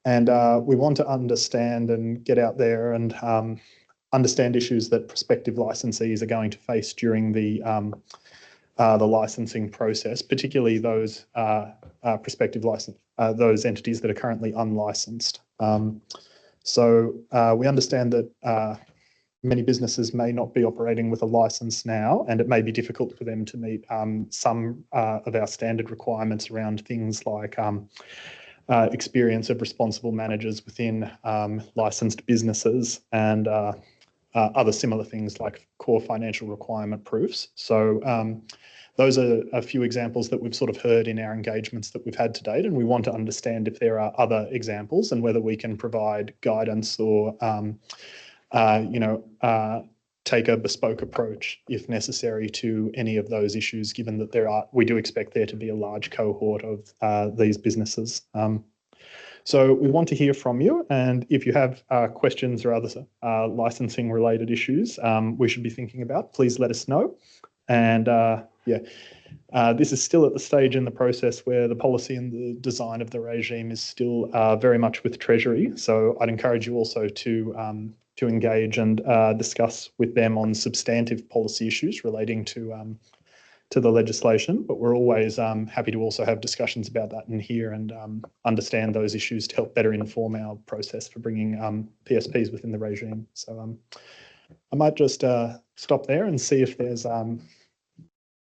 And we want to understand and get out there and understand issues that prospective licensees are going to face during the licensing process, particularly those prospective those entities that are currently unlicensed. So we understand that many businesses may not be operating with a license now, and it may be difficult for them to meet some of our standard requirements around things like experience of responsible managers within licensed businesses and other similar things like core financial requirement proofs. So those are a few examples that we've sort of heard in our engagements that we've had to date, and we want to understand if there are other examples and whether we can provide guidance or take a bespoke approach if necessary to any of those issues, given that we do expect there to be a large cohort of these businesses. So we want to hear from you, and if you have questions or other licensing related issues we should be thinking about, please let us know. And this is still at the stage in the process where the policy and the design of the regime is still very much with Treasury. So I'd encourage you also to engage and discuss with them on substantive policy issues relating to the legislation. But we're always happy to also have discussions about that in here and understand those issues to help better inform our process for bringing PSPs within the regime. So I might just stop there and see if there's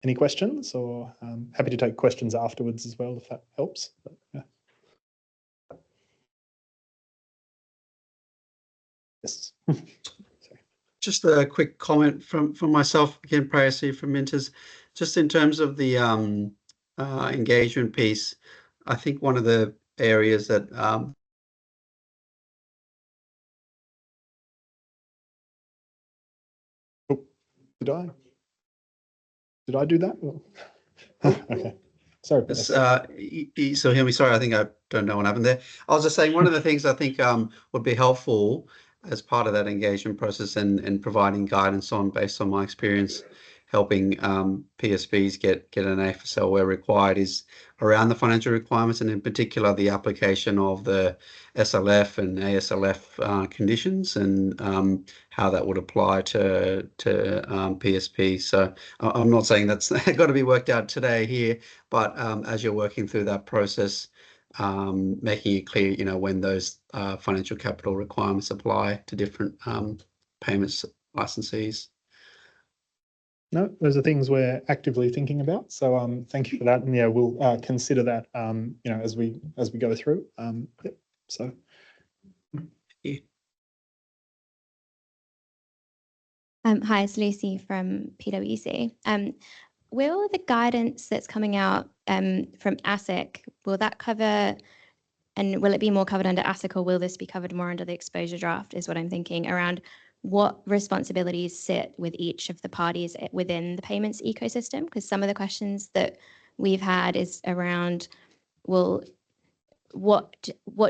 any questions, or happy to take questions afterwards as well, if that helps. But, yeah. Yes. Just a quick comment from myself, again, Prayasi from Minters. Just in terms of the engagement piece, I think one of the areas that Did I do that? Okay. Sorry. You still hear me? Sorry, I think I don't know what happened there. I was just saying one of the things I think would be helpful as part of that engagement process and providing guidance on, based on my experience, helping PSPs get an AFSL where required, is around the financial requirements, and in particular the application of the SLF and ASLF conditions, and how that would apply to PSP. So I'm not saying that's got to be worked out today here, but as you're working through that process, making it clear, when those financial capital requirements apply to different payments licensees. No, those are things we're actively thinking about. So thank you for that, and yeah, we'll consider that as we go through. Yep. So. Yeah. Hi, it's Lucy from PwC. Will the guidance that's coming out from ASIC, will that cover, and will it be more covered under ASIC, or will this be covered more under the exposure draft, is what I'm thinking, around what responsibilities sit with each of the parties within the payments ecosystem? Because some of the questions that we've had is around, well, what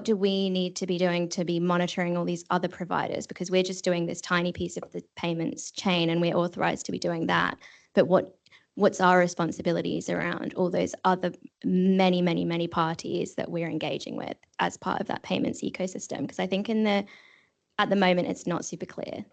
do we need to be doing to be monitoring all these other providers? Because we're just doing this tiny piece of the payments chain and we're authorized to be doing that. But what's our responsibilities around all those other many parties that we're engaging with as part of that payments ecosystem? Because I think at the moment, it's not super clear.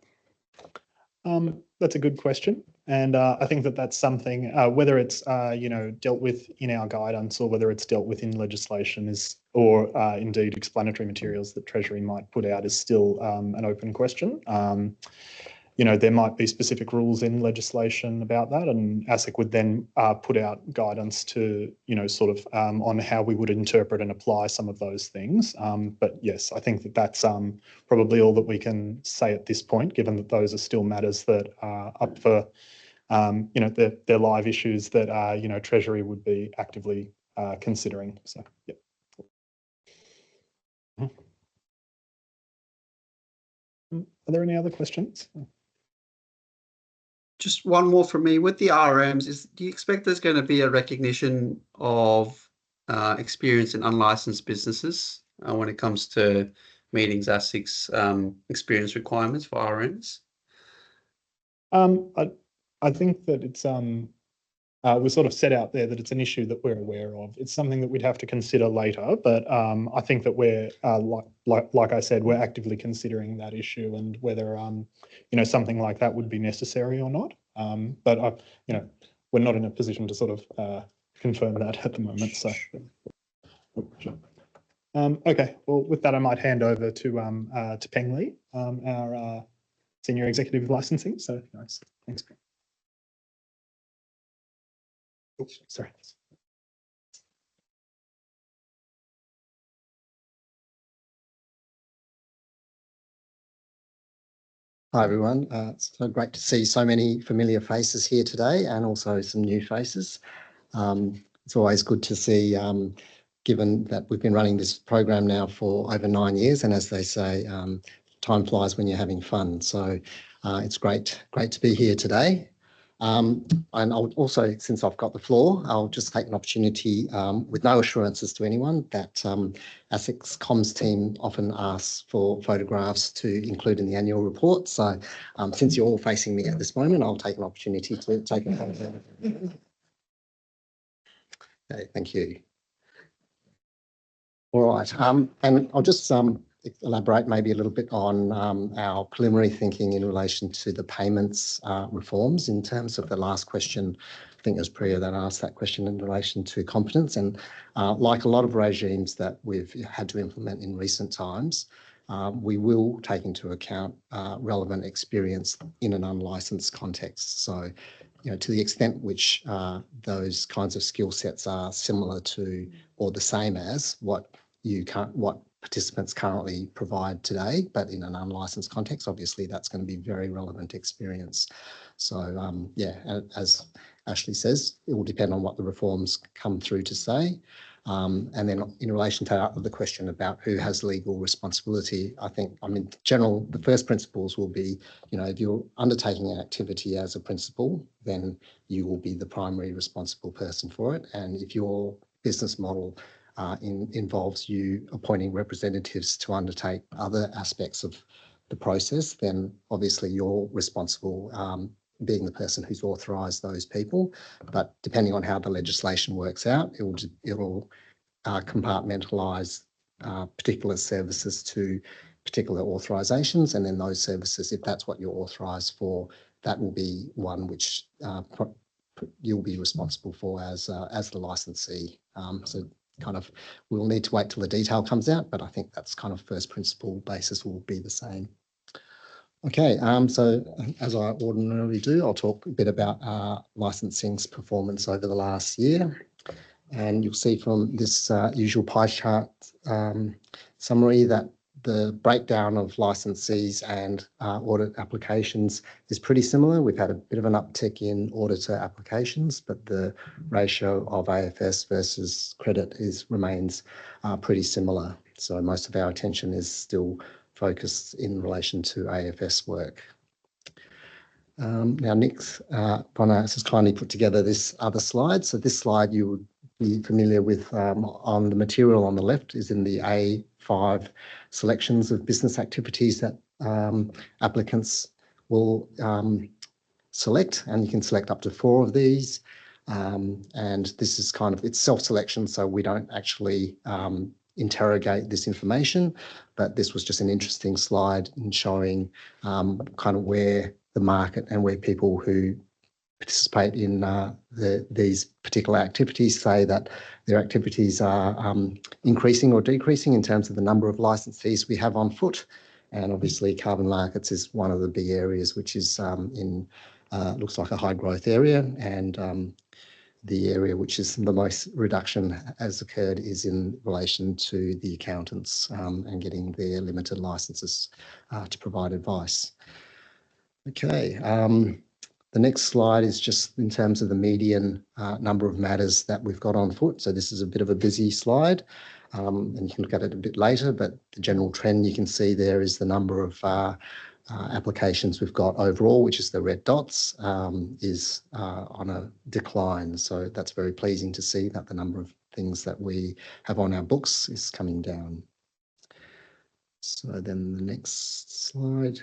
That's a good question. And I think that's something, whether it's, dealt with in our guidance or whether it's dealt with in legislation or indeed explanatory materials that Treasury might put out, is still an open question. There might be specific rules in legislation about that, and ASIC would then put out guidance to, on how we would interpret and apply some of those things. But yes, I think that's probably all that we can say at this point, given that those are still matters that are up for they're live issues that, Treasury would be actively considering. So, yeah. Are there any other questions? Just one more from me. With the RMs, do you expect there's going to be a recognition of experience in unlicensed businesses when it comes to meeting ASIC's experience requirements for RMs? I think that it's we sort of set out there that it's an issue that we're aware of. It's something that we'd have to consider later, but I think that we're like I said, we're actively considering that issue and whether something like that would be necessary or not. But we're not in a position to sort of confirm that at the moment. So, okay. Well, with that, I might hand over to Peng Li, our Senior Executive Licensing. So, nice. Thanks. Oops, sorry. Hi everyone, it's so great to see so many familiar faces here today and also some new faces. It's always good to see, given that we've been running this program now for over 9 years, and as they say, time flies when you're having fun. So it's great to be here today. And I'll also, since I've got the floor, I'll just take an opportunity with no assurances to anyone that ASIC's comms team often asks for photographs to include in the annual report. So since you're all facing me at this moment, I'll take an opportunity to take a photo. Okay, thank you. All right, and I'll just elaborate maybe a little bit on our preliminary thinking in relation to the payments reforms in terms of the last question. I think it was Priya that asked that question in relation to competence. And like a lot of regimes that we've had to implement in recent times, we will take into account relevant experience in an unlicensed context. So, to the extent which those kinds of skill sets are similar to or the same as what participants currently provide today, but in an unlicensed context, obviously that's going to be very relevant experience. So yeah, as Ashley says, it will depend on what the reforms come through to say. And then in relation to the question about who has legal responsibility, I think, in general, the first principles will be, if you're undertaking an activity as a principal, then you will be the primary responsible person for it. And if your business model involves you appointing representatives to undertake other aspects of the process, then obviously you're responsible, being the person who's authorised those people. But depending on how the legislation works out, it'll compartmentalise particular services to particular authorisations, and then those services, if that's what you're authorised for, that will be one which you'll be responsible for as the licensee. So kind of, we'll need to wait till the detail comes out, but I think that's kind of first principle basis will be the same. Okay, so as I ordinarily do, I'll talk a bit about licensing's performance over the last year. And you'll see from this usual pie chart summary that the breakdown of licensees and audit applications is pretty similar. We've had a bit of an uptick in auditor applications, but the ratio of AFS versus credit remains pretty similar. So most of our attention is still focused in relation to AFS work. Now, Nick Bonas has kindly put together this other slide. So this slide you would be familiar with on the material on the left is in the A5 selections of business activities that applicants will select, and you can select up to 4 of these. And this is it's self-selection, so we don't actually interrogate this information, but this was just an interesting slide in showing kind of where the market and where people who participate in these particular activities say that their activities are increasing or decreasing in terms of the number of licensees we have on foot. And obviously carbon markets is one of the big areas which is looks like a high growth area, and the area which is the most reduction has occurred is in relation to the accountants and getting their limited licenses to provide advice. Okay, The next slide is just in terms of the median number of matters that we've got on foot. So this is a bit of a busy slide, and you can look at it a bit later, but the general trend you can see there is the number of applications we've got overall, which is the red dots, is on a decline. So that's very pleasing to see that the number of things that we have on our books is coming down. So then the next slide.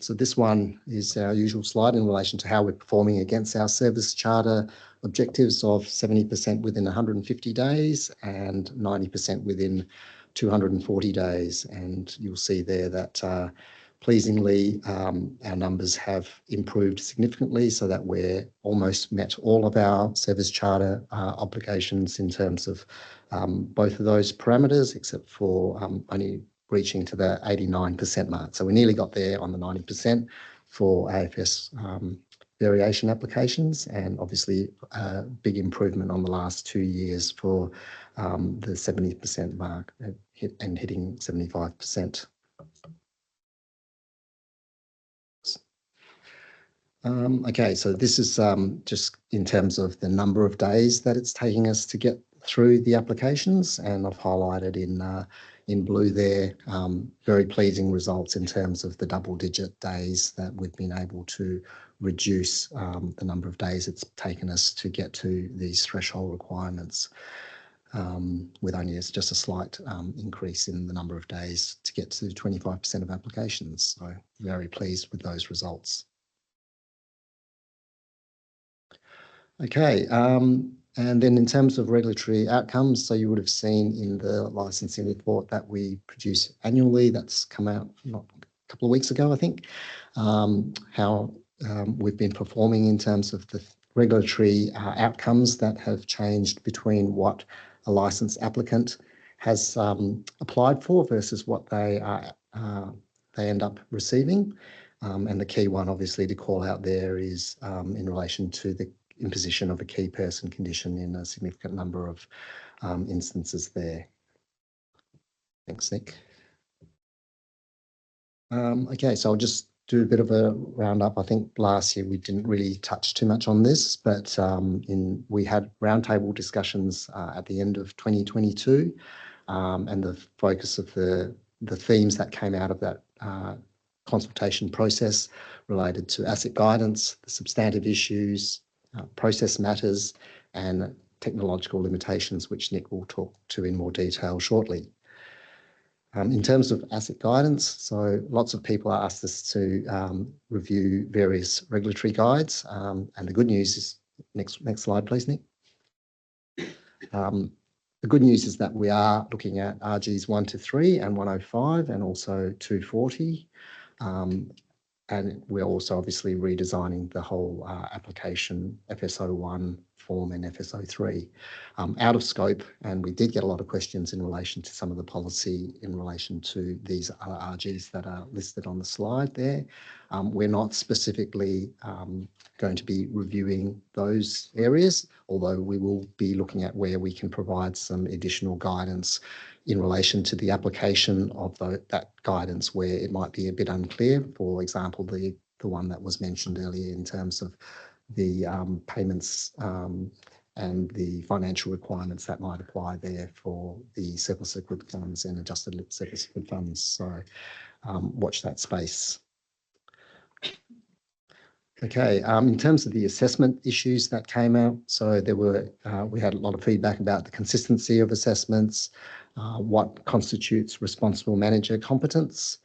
So this one is our usual slide in relation to how we're performing against our service charter objectives of 70% within 150 days and 90% within 240 days. And you'll see there that pleasingly, our numbers have improved significantly so that we're almost met all of our service charter obligations in terms of both of those parameters, except for only reaching to the 89% mark. So we nearly got there on the 90% for AFS variation applications, and obviously a big improvement on the last 2 years for the 70% mark and hitting 75%. Okay, so this is just in terms of the number of days that it's taking us to get through the applications, and I've highlighted in blue there very pleasing results in terms of the double-digit days that we've been able to reduce the number of days it's taken us to get to these threshold requirements, with only just a slight increase in the number of days to get to 25% of applications. So very pleased with those results. Okay, and then in terms of regulatory outcomes, so you would have seen in the licensing report that we produce annually, that's come out not a couple of weeks ago, I think, how we've been performing in terms of the regulatory outcomes that have changed between what a licensed applicant has applied for versus what they end up receiving. And the key one, obviously, to call out there is in relation to the imposition of a key person condition in a significant number of instances there. Thanks, Nick. Okay, so I'll just do a bit of a roundup. I think last year we didn't really touch too much on this, but we had roundtable discussions at the end of 2022, and the focus of the themes that came out of that consultation process related to ASIC guidance, the substantive issues, process matters, and technological limitations, which Nick will talk to in more detail shortly. In terms of ASIC guidance, so lots of people asked us to review various regulatory guides, and the good news is, next slide please, Nick. The good news is that we are looking at RGs 1 to 3 and 105 and also 240. And we're also obviously redesigning the whole application FS01 form and FS03 out of scope. And we did get a lot of questions in relation to some of the policy in relation to these other RGs that are listed on the slide there. We're not specifically going to be reviewing those areas, although we will be looking at where we can provide some additional guidance in relation to the application of that guidance where it might be a bit unclear. For example, the one that was mentioned earlier in terms of the payments and the financial requirements that might apply there for the surplus liquid funds and adjusted surplus liquid funds. So watch that space. Okay, in terms of the assessment issues that came out, so there were, we had a lot of feedback about the consistency of assessments, what constitutes responsible manager competence,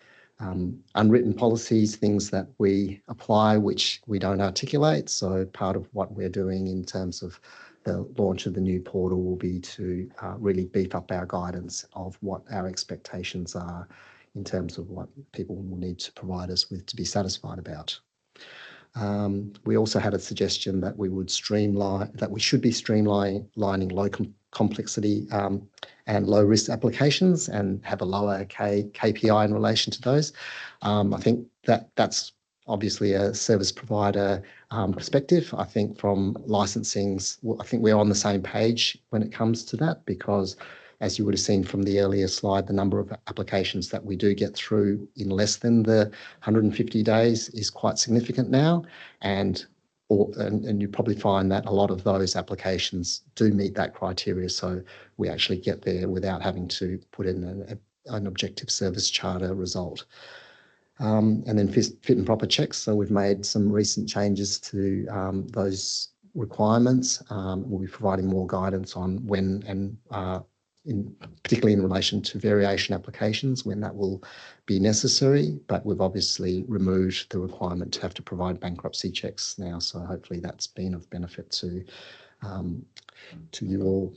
unwritten policies, things that we apply which we don't articulate. So part of what we're doing in terms of the launch of the new portal will be to really beef up our guidance of what our expectations are in terms of what people will need to provide us with to be satisfied about. We also had a suggestion that we would should be streamlining low complexity and low risk applications and have a lower KPI in relation to those. I think that's obviously a service provider perspective. I think from licensing, I think we're on the same page when it comes to that, because as you would have seen from the earlier slide, the number of applications that we do get through in less than the 150 days is quite significant now. And and you probably find that a lot of those applications do meet that criteria. So we actually get there without having to put in an objective service charter result. And then fit and proper checks. So we've made some recent changes to those requirements. We'll be providing more guidance on when and particularly in relation to variation applications, when that will be necessary. But we've obviously removed the requirement to have to provide bankruptcy checks now. So hopefully that's been of benefit to you all.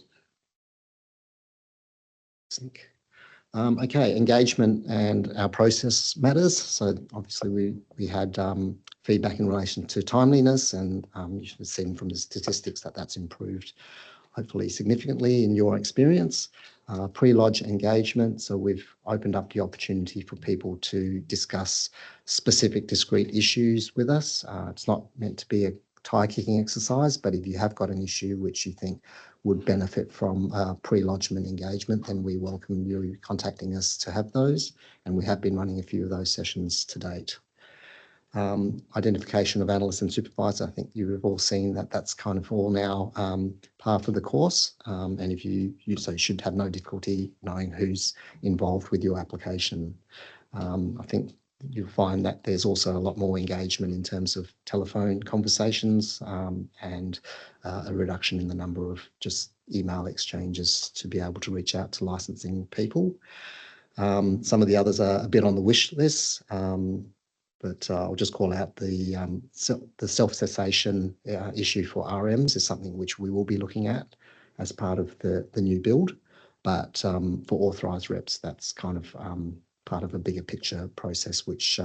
Okay, engagement and our process matters. So obviously we had feedback in relation to timeliness, and you should have seen from the statistics that that's improved hopefully significantly in your experience. Pre-lodge engagement, so we've opened up the opportunity for people to discuss specific discrete issues with us. It's not meant to be a tie-kicking exercise, but if you have got an issue which you think would benefit from pre-lodgement engagement, then we welcome you contacting us to have those. And we have been running a few of those sessions to date. Identification of analysts and supervisors. I think you've all seen that that's kind of all now part of the course. And if you should have no difficulty knowing who's involved with your application. I think you'll find that there's also a lot more engagement in terms of telephone conversations and a reduction in the number of just email exchanges to be able to reach out to licensing people. Some of the others are a bit on the wish list, but I'll just call out the self-cessation issue for RMs is something which we will be looking at as part of the new build. But for authorised reps, that's kind of part of a bigger picture process, which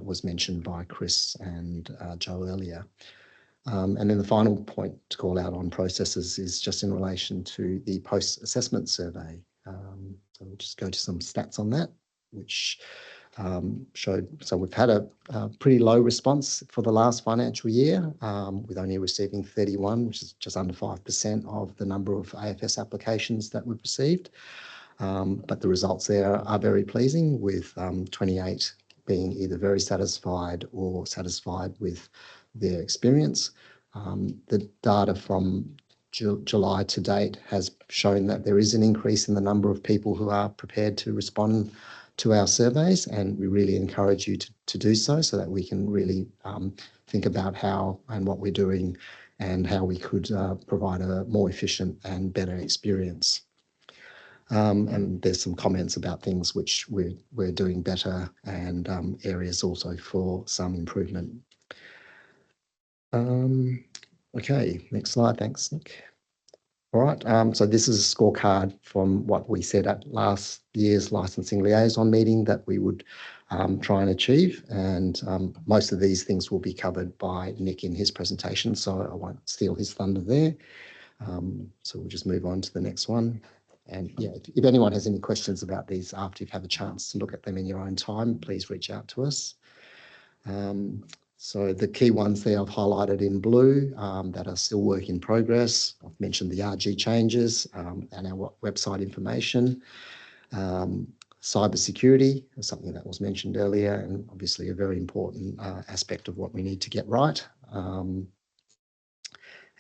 was mentioned by Chris and Joe earlier. And then the final point to call out on processes is just in relation to the post-assessment survey. So we'll just go to some stats on that, which showed, so we've had a pretty low response for the last financial year, with only receiving 31, which is just under 5% of the number of AFS applications that we've received. But the results there are very pleasing, with 28 being either very satisfied or satisfied with their experience. The data from July to date has shown that there is an increase in the number of people who are prepared to respond to our surveys, and we really encourage you to do so that we can really think about how and what we're doing and how we could provide a more efficient and better experience. And there's some comments about things which we're doing better, and areas also for some improvement. Okay, next slide. Thanks, Nick. All right, so this is a scorecard from what we said at last year's licensing liaison meeting that we would try and achieve, and most of these things will be covered by Nick in his presentation, so I won't steal his thunder there. So we'll just move on to the next one. And yeah, if anyone has any questions about these after you've had a chance to look at them in your own time, please reach out to us. So the key ones there I've highlighted in blue that are still work in progress. I've mentioned the RG changes and our website information. Cyber security is something that was mentioned earlier, and obviously a very important aspect of what we need to get right.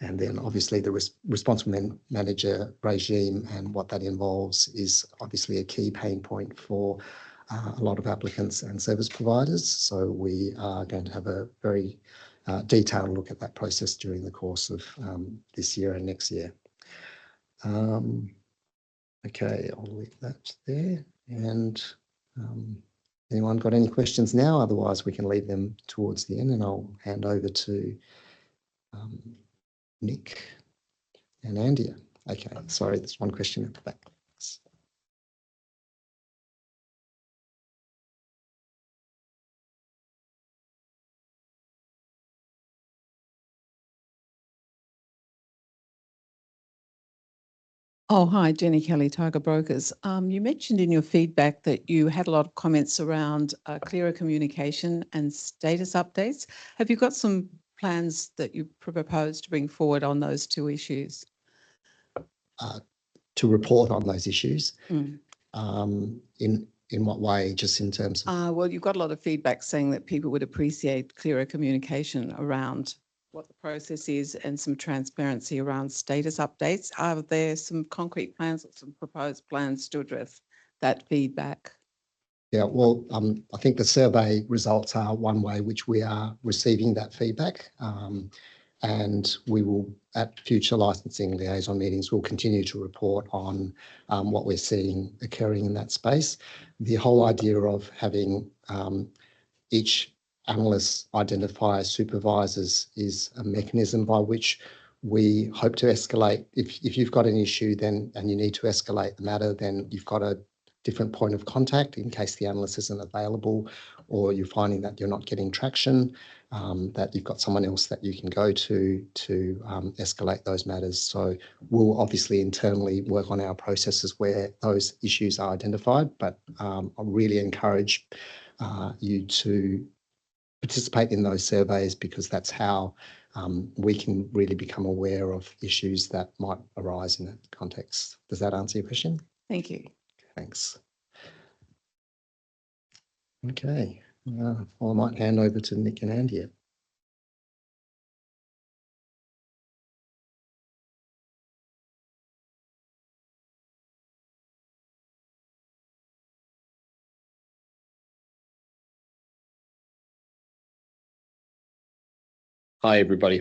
And then obviously the responsible manager regime and what that involves is obviously a key pain point for a lot of applicants and service providers. So we are going to have a very detailed look at that process during the course of this year and next year. Okay, I'll leave that there. And anyone got any questions now? Otherwise, we can leave them towards the end, and I'll hand over to Nick and Andy. Okay, sorry, there's one question at the back. Oh, hi, Jenny Kelly, Tiger Brokers. You mentioned in your feedback that you had a lot of comments around clearer communication and status updates. Have you got some plans that you propose to bring forward on those two issues? To report on those issues? In what way, just in terms of? Well, you've got a lot of feedback saying that people would appreciate clearer communication around what the process is and some transparency around status updates. Are there some concrete plans or some proposed plans to address that feedback? Yeah, well, I think the survey results are one way which we are receiving that feedback. And we will, at future licensing liaison meetings, we'll continue to report on what we're seeing occurring in that space. The whole idea of having each analyst identify supervisors is a mechanism by which we hope to escalate. If you've got an issue then and you need to escalate the matter, then you've got a different point of contact in case the analyst isn't available, or you're finding that you're not getting traction, that you've got someone else that you can go to escalate those matters. So we'll obviously internally work on our processes where those issues are identified, but I really encourage you to participate in those surveys, because that's how we can really become aware of issues that might arise in that context. Does that answer your question? Thank you. Thanks. Okay, well, I might hand over to Nick and Andy. Hi, everybody.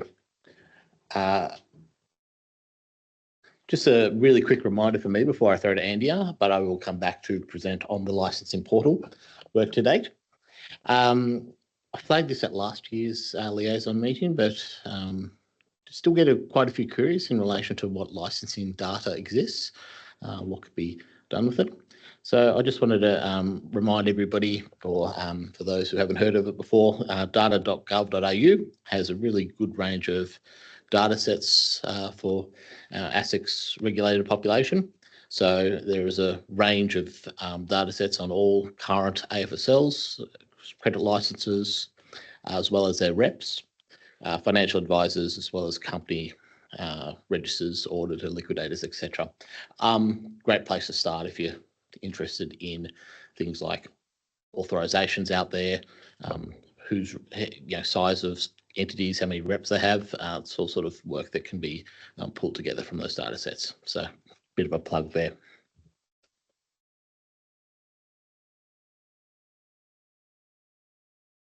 Just a really quick reminder for me before I throw to Andia, but I will come back to present on the licensing portal work to date. I flagged this at last year's liaison meeting, but still get quite a few queries in relation to what licensing data exists, what could be done with it. So I just wanted to remind everybody, or for those who haven't heard of it before, data.gov.au has a really good range of data sets for our ASIC's regulated population. So there is a range of data sets on all current AFSLs, credit licenses, as well as their reps, financial advisors, as well as company registers, auditor, liquidators, etc. Great place to start if you're interested in things like authorizations out there, who's size of entities, how many reps they have. It's all sort of work that can be pulled together from those data sets. So a bit of a plug there.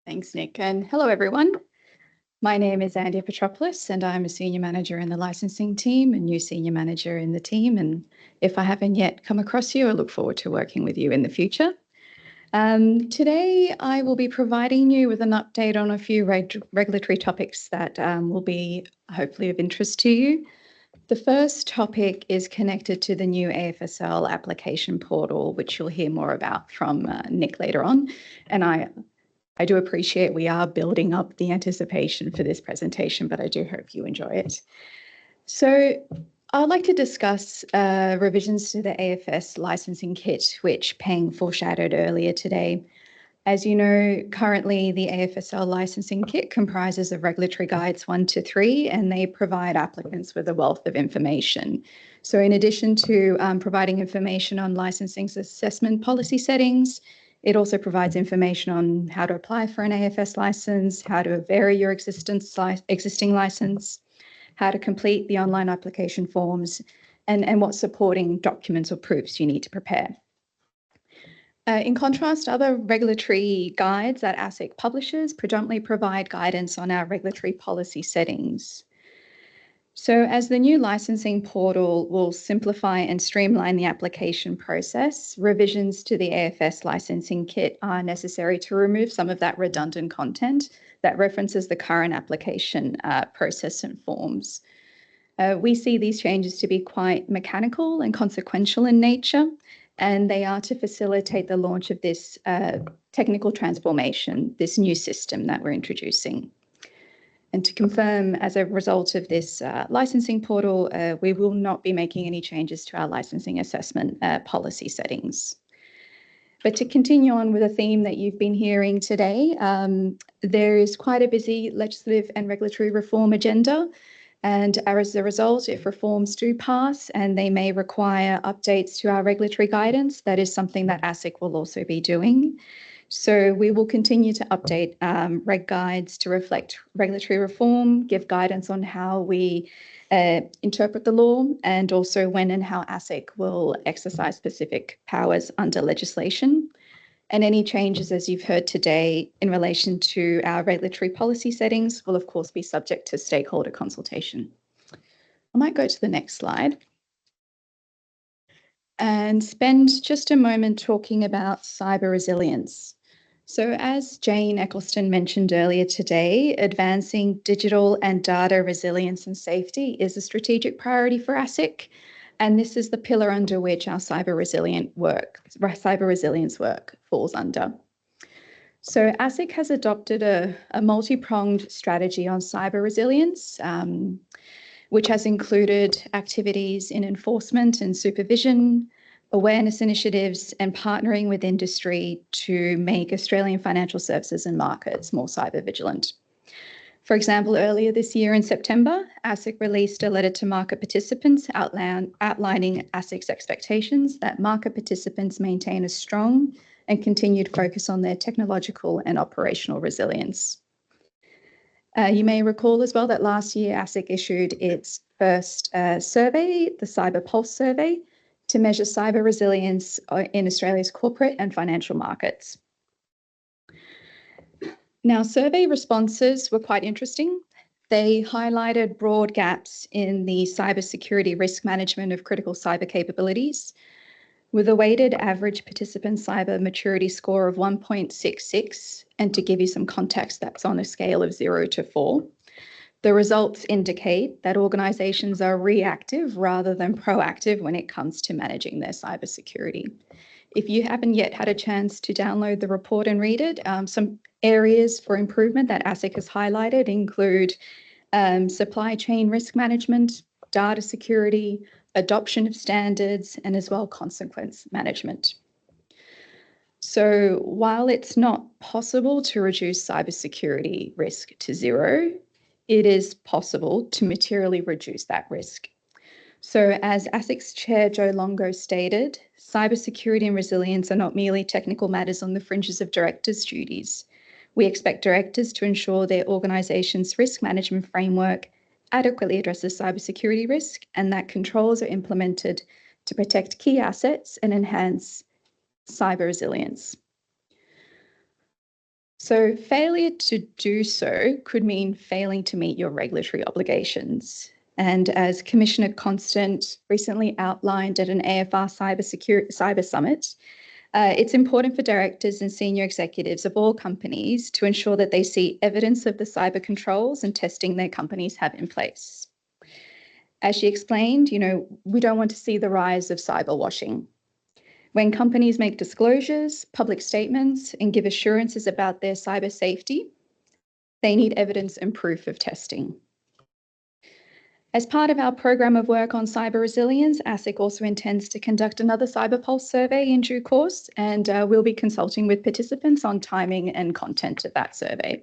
Thanks, Nick. And hello, everyone. My name is Andia Petropoulos, and I'm a senior manager in the licensing team, a new senior manager in the team. And if I haven't yet come across you, I look forward to working with you in the future. Today, I will be providing you with an update on a few regulatory topics that will be hopefully of interest to you. The first topic is connected to the new AFSL application portal, which you'll hear more about from Nick later on. And I do appreciate we are building up the anticipation for this presentation, but I do hope you enjoy it. So I'd like to discuss revisions to the AFS licensing kit, which Peng foreshadowed earlier today. As you know, currently the AFSL licensing kit comprises of regulatory guides 1 to 3, and they provide applicants with a wealth of information. So in addition to providing information on licensing assessment policy settings, it also provides information on how to apply for an AFS license, how to vary your existing license, how to complete the online application forms, and what supporting documents or proofs you need to prepare. In contrast, other regulatory guides that ASIC publishes predominantly provide guidance on our regulatory policy settings. So as the new licensing portal will simplify and streamline the application process, revisions to the AFS licensing kit are necessary to remove some of that redundant content that references the current application process and forms. We see these changes to be quite mechanical and consequential in nature, and they are to facilitate the launch of this technical transformation, this new system that we're introducing. And to confirm, as a result of this licensing portal, we will not be making any changes to our licensing assessment policy settings. But to continue on with a theme that you've been hearing today, there is quite a busy legislative and regulatory reform agenda. And as a result, if reforms do pass and they may require updates to our regulatory guidance, that is something that ASIC will also be doing. So we will continue to update reg guides to reflect regulatory reform, give guidance on how we interpret the law, and also when and how ASIC will exercise specific powers under legislation. And any changes, as you've heard today, in relation to our regulatory policy settings will, of course, be subject to stakeholder consultation. I might go to the next slide and spend just a moment talking about cyber resilience. So as Jane Eccleston mentioned earlier today, advancing digital and data resilience and safety is a strategic priority for ASIC, and this is the pillar under which our cyber resilience work falls under. So ASIC has adopted a multi-pronged strategy on cyber resilience, which has included activities in enforcement and supervision, awareness initiatives, and partnering with industry to make Australian financial services and markets more cyber vigilant. For example, earlier this year in September, ASIC released a letter to market participants outlining ASIC's expectations that market participants maintain a strong and continued focus on their technological and operational resilience. You may recall as well that last year ASIC issued its first survey, the Cyber Pulse survey, to measure cyber resilience in Australia's corporate and financial markets. Now, survey responses were quite interesting. They highlighted broad gaps in the cybersecurity risk management of critical cyber capabilities, with a weighted average participant cyber maturity score of 1.66, and to give you some context, that's on a scale of 0 to 4. The results indicate that organisations are reactive rather than proactive when it comes to managing their cybersecurity. If you haven't yet had a chance to download the report and read it, some areas for improvement that ASIC has highlighted include supply chain risk management, data security, adoption of standards, and as well consequence management. So while it's not possible to reduce cybersecurity risk to 0, it is possible to materially reduce that risk. So as ASIC's chair, Joe Longo, stated, cybersecurity and resilience are not merely technical matters on the fringes of directors' duties. We expect directors to ensure their organisation's risk management framework adequately addresses cybersecurity risk and that controls are implemented to protect key assets and enhance cyber resilience. So failure to do so could mean failing to meet your regulatory obligations. And as Commissioner Constant recently outlined at an AFR Cyber Summit, it's important for directors and senior executives of all companies to ensure that they see evidence of the cyber controls and testing their companies have in place. As she explained, we don't want to see the rise of cyber washing. When companies make disclosures, public statements, and give assurances about their cyber safety, they need evidence and proof of testing. As part of our program of work on cyber resilience, ASIC also intends to conduct another Cyber Pulse survey in due course, and we'll be consulting with participants on timing and content of that survey.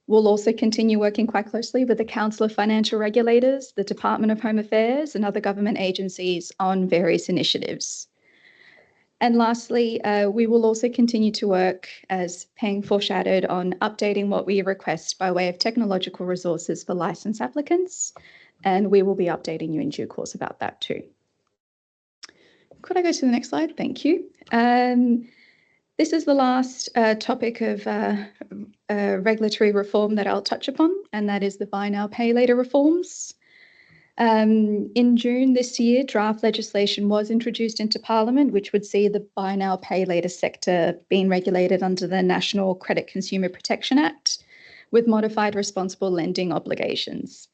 We'll also continue working quite closely with the Council of Financial Regulators, the Department of Home Affairs, and other government agencies on various initiatives. And lastly, we will also continue to work, as Peng foreshadowed, on updating what we request by way of technological resources for licence applicants, and we will be updating you in due course about that too. Could I go to the next slide? Thank you. This is the last topic of regulatory reform that I'll touch upon, and that is the Buy Now, Pay Later reforms. In June this year, draft legislation was introduced into Parliament, which would see the Buy Now, Pay Later sector being regulated under the National Credit Consumer Protection Act with modified responsible lending obligations.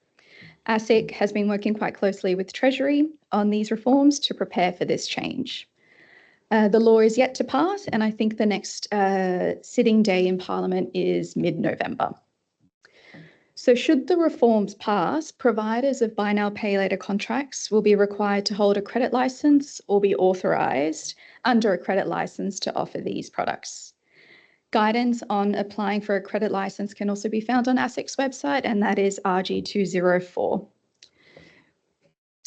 ASIC has been working quite closely with Treasury on these reforms to prepare for this change. The law is yet to pass, and I think the next sitting day in Parliament is mid-November. So should the reforms pass, providers of Buy Now, Pay Later contracts will be required to hold a credit licence or be authorised under a credit licence to offer these products. Guidance on applying for a credit licence can also be found on ASIC's website, and that is RG204.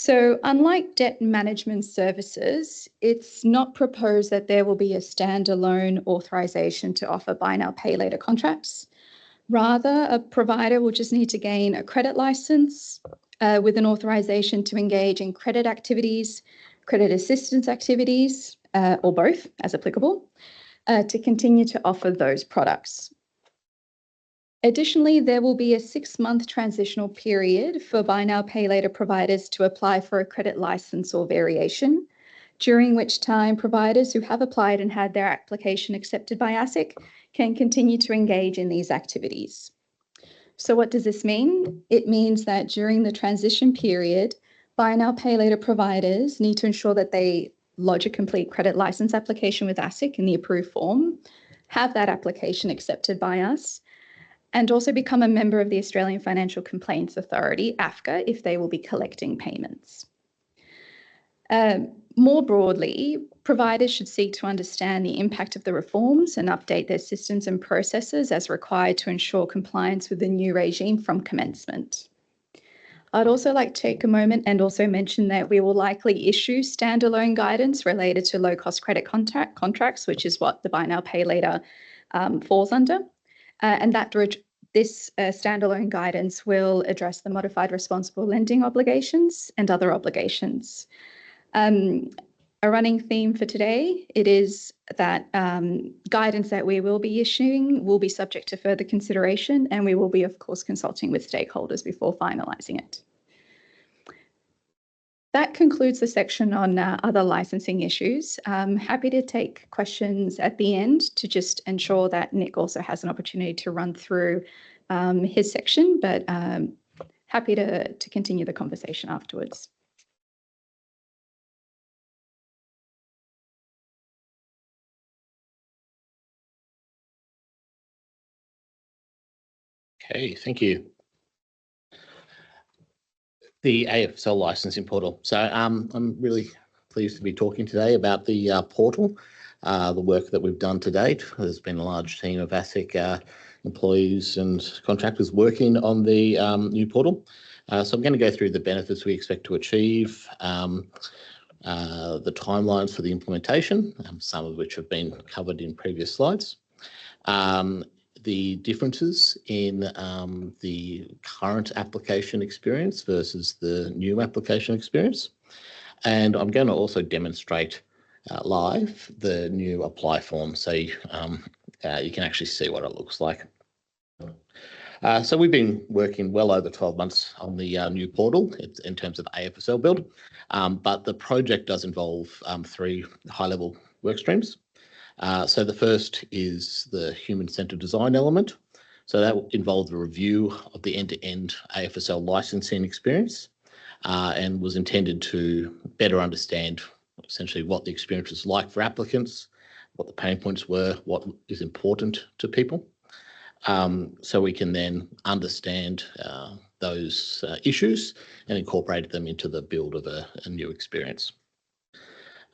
So unlike debt management services, it's not proposed that there will be a standalone authorization to offer buy now, pay later contracts. Rather, a provider will just need to gain a credit license with an authorization to engage in credit activities, credit assistance activities, or both as applicable, to continue to offer those products. Additionally, there will be a 6-month transitional period for buy now, pay later providers to apply for a credit license or variation, during which time providers who have applied and had their application accepted by ASIC can continue to engage in these activities. So what does this mean? It means that during the transition period, buy now, pay later providers need to ensure that they lodge a complete credit license application with ASIC in the approved form, have that application accepted by us, and also become a member of the Australian Financial Complaints Authority, AFCA, if they will be collecting payments. More broadly, providers should seek to understand the impact of the reforms and update their systems and processes as required to ensure compliance with the new regime from commencement. I'd also like to take a moment and also mention that we will likely issue standalone guidance related to low-cost credit contracts, which is what the buy now, pay later falls under. And that this standalone guidance will address the modified responsible lending obligations and other obligations. A running theme for today, it is that guidance that we will be issuing will be subject to further consideration, and we will be, of course, consulting with stakeholders before finalising it. That concludes the section on other licensing issues. I'm happy to take questions at the end to just ensure that Nick also has an opportunity to run through his section, but happy to continue the conversation afterwards. Okay, thank you. The AFSL licensing portal. So I'm really pleased to be talking today about the portal, the work that we've done to date. There's been a large team of ASIC employees and contractors working on the new portal. So I'm going to go through the benefits we expect to achieve, the timelines for the implementation, some of which have been covered in previous slides. The differences in the current application experience versus the new application experience. And I'm going to also demonstrate live the new apply form so you can actually see what it looks like. So we've been working well over 12 months on the new portal in terms of AFSL build, but the project does involve 3 high-level work streams. So the first is the human-centered design element. So that involved a review of the end-to-end AFSL licensing experience and was intended to better understand essentially what the experience was like for applicants, what the pain points were, what is important to people. So we can then understand those issues and incorporate them into the build of a new experience.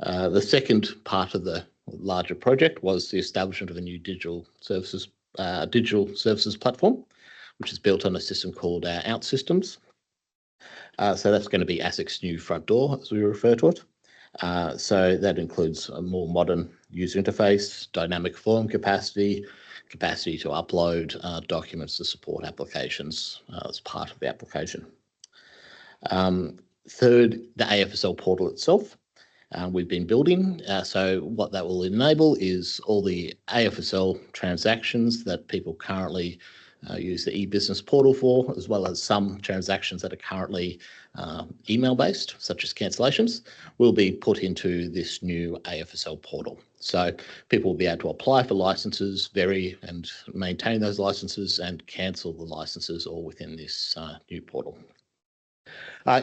The second part of the larger project was the establishment of a new digital services platform, which is built on a system called OutSystems. So that's going to be ASIC's new front door, as we refer to it. So that includes a more modern user interface, dynamic form capacity to upload documents to support applications as part of the application. Third, the AFSL portal itself. We've been building. So what that will enable is all the AFSL transactions that people currently use the e-business portal for, as well as some transactions that are currently email-based, such as cancellations, will be put into this new AFSL portal. So people will be able to apply for licenses, vary and maintain those licenses, and cancel the licenses all within this new portal.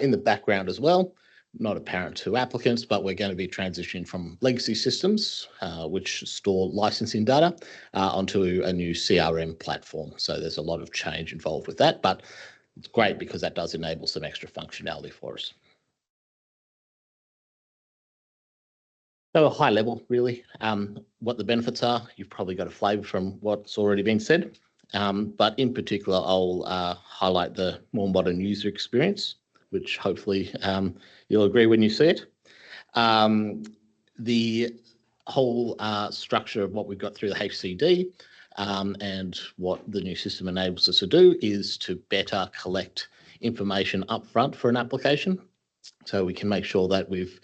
In the background as well, not apparent to applicants, but we're going to be transitioning from legacy systems, which store licensing data, onto a new CRM platform. So there's a lot of change involved with that, but it's great because that does enable some extra functionality for us. So a high level, really, what the benefits are, you've probably got a flavour from what's already been said, but in particular, I'll highlight the more modern user experience, which hopefully you'll agree when you see it. The whole structure of what we've got through the HCD and what the new system enables us to do is to better collect information upfront for an application. So we can make sure that we've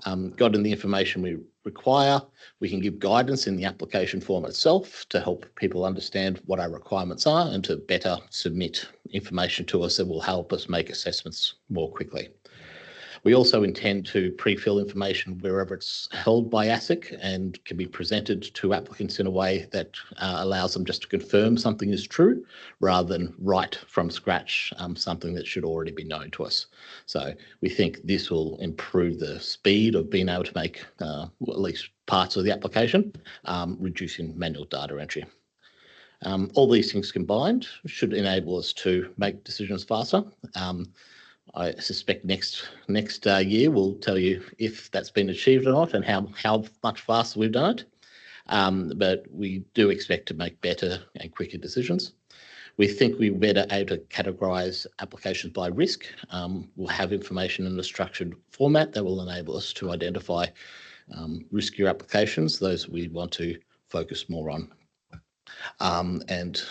gotten the information we require. We can give guidance in the application form itself to help people understand what our requirements are and to better submit information to us that will help us make assessments more quickly. We also intend to pre-fill information wherever it's held by ASIC and can be presented to applicants in a way that allows them just to confirm something is true rather than write from scratch something that should already be known to us. So we think this will improve the speed of being able to make at least parts of the application, reducing manual data entry. All these things combined should enable us to make decisions faster. I suspect next year we'll tell you if that's been achieved or not and how much faster we've done it. But we do expect to make better and quicker decisions. We think we're better able to categorise applications by risk. We'll have information in a structured format that will enable us to identify riskier applications, those we want to focus more on. And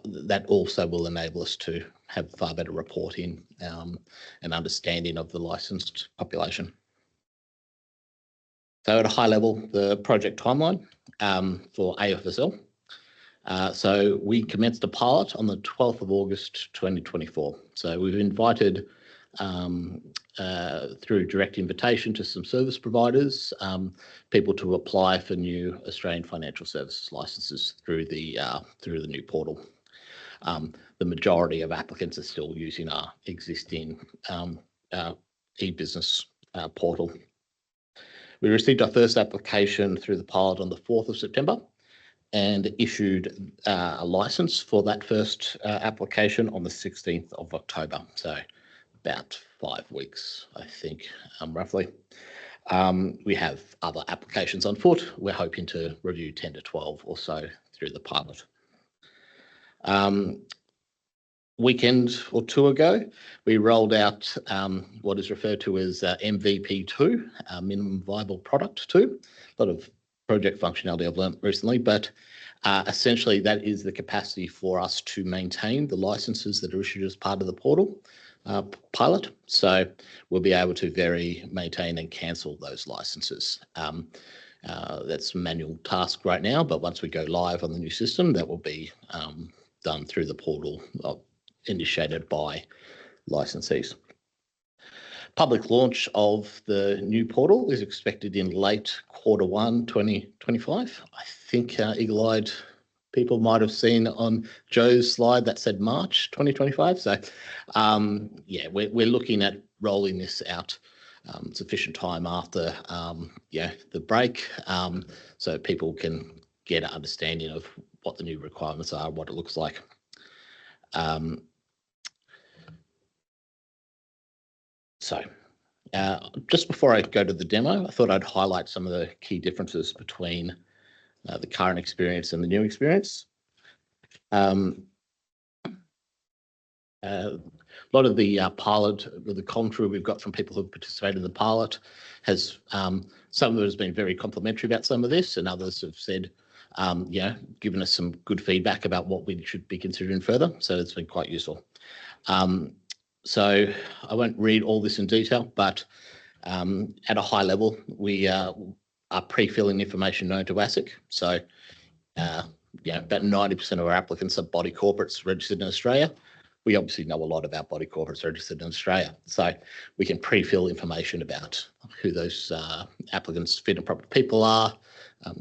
that also will enable us to have far better reporting and understanding of the licensed population. So at a high level, the project timeline for AFSL. So we commenced a pilot on the 12th of August 2024. So we've invited through direct invitation to some service providers, people to apply for new Australian financial services licenses through the new portal. The majority of applicants are still using our existing e-business portal. We received our first application through the pilot on the 4th of September and issued a license for that first application on the 16th of October. So about 5 weeks, I think, roughly. We have other applications on foot. We're hoping to review 10 to 12 or so through the pilot. Weekend or two ago, we rolled out what is referred to as MVP2, Minimum Viable Product 2. A lot of project functionality I've learned recently, but essentially that is the capacity for us to maintain the licenses that are issued as part of the portal pilot. So we'll be able to maintain and cancel those licenses. That's a manual task right now, but once we go live on the new system, that will be done through the portal initiated by licensees. Public launch of the new portal is expected in late Q1 2025. I think eagle-eyed people might have seen on Joe's slide that said March 2025. So yeah, we're looking at rolling this out sufficient time after the break, so people can get an understanding of what the new requirements are, what it looks like. So just before I go to the demo, I thought I'd highlight some of the key differences between the current experience and the new experience. A lot of the pilot, the commentary we've got from people who've participated in the pilot has, some of it has been very complimentary about some of this, and others have said, given us some good feedback about what we should be considering further. So it's been quite useful. So I won't read all this in detail, but at a high level, we are pre-filling information known to ASIC. So about 90% of our applicants are body corporates registered in Australia. We obviously know a lot about body corporates registered in Australia. So we can pre-fill information about who those applicants, fit and proper people are,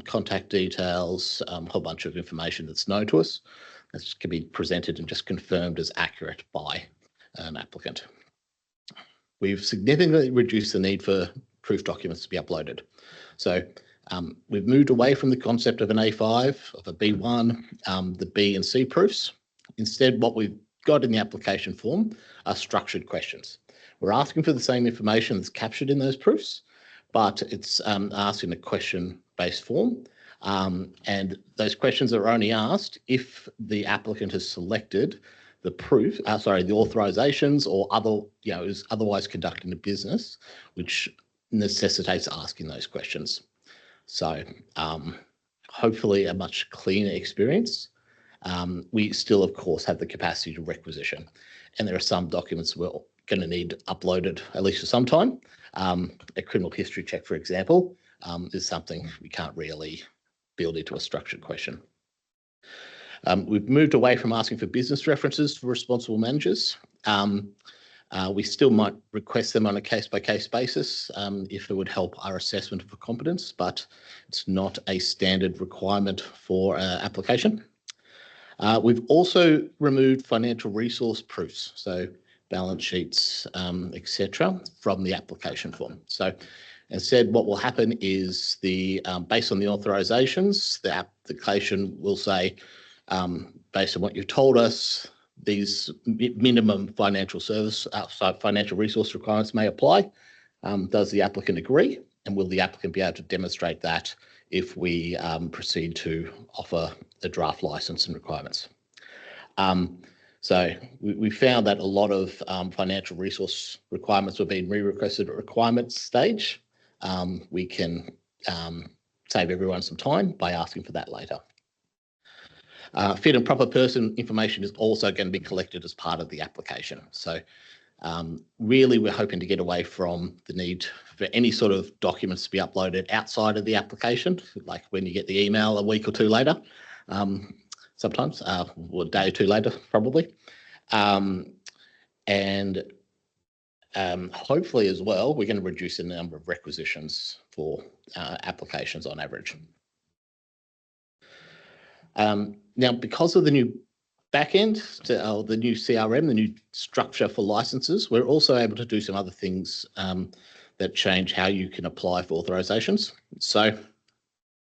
contact details, a whole bunch of information that's known to us. This can be presented and just confirmed as accurate by an applicant. We've significantly reduced the need for proof documents to be uploaded. So we've moved away from the concept of an A5, of a B1, the B and C proofs. Instead, what we've got in the application form are structured questions. We're asking for the same information that's captured in those proofs, but it's asked in a question-based form. And those questions are only asked if the applicant has selected the authorizations or other, is otherwise conducting the business, which necessitates asking those questions. So hopefully a much cleaner experience. We still, of course, have the capacity to requisition, and there are some documents we're going to need uploaded at least for some time. A criminal history check, for example, is something we can't really build into a structured question. We've moved away from asking for business references for responsible managers. We still might request them on a case-by-case basis if it would help our assessment of competence, but it's not a standard requirement for application. We've also removed financial resource proofs, so balance sheets, etc., from the application form. So instead, what will happen is based on the authorizations, the application will say, based on what you've told us, these minimum financial resource requirements may apply. Does the applicant agree? And will the applicant be able to demonstrate that if we proceed to offer the draft license and requirements? So we found that a lot of financial resource requirements were being re-requested at requirements stage. We can save everyone some time by asking for that later. Fit and proper person information is also going to be collected as part of the application. So really, we're hoping to get away from the need for any sort of documents to be uploaded outside of the application, like when you get the email a week or two later, sometimes, or a day or two later, probably. And hopefully as well, we're going to reduce the number of requisitions for applications on average. Now, because of the new backend, the new CRM, the new structure for licenses, we're also able to do some other things that change how you can apply for authorizations. So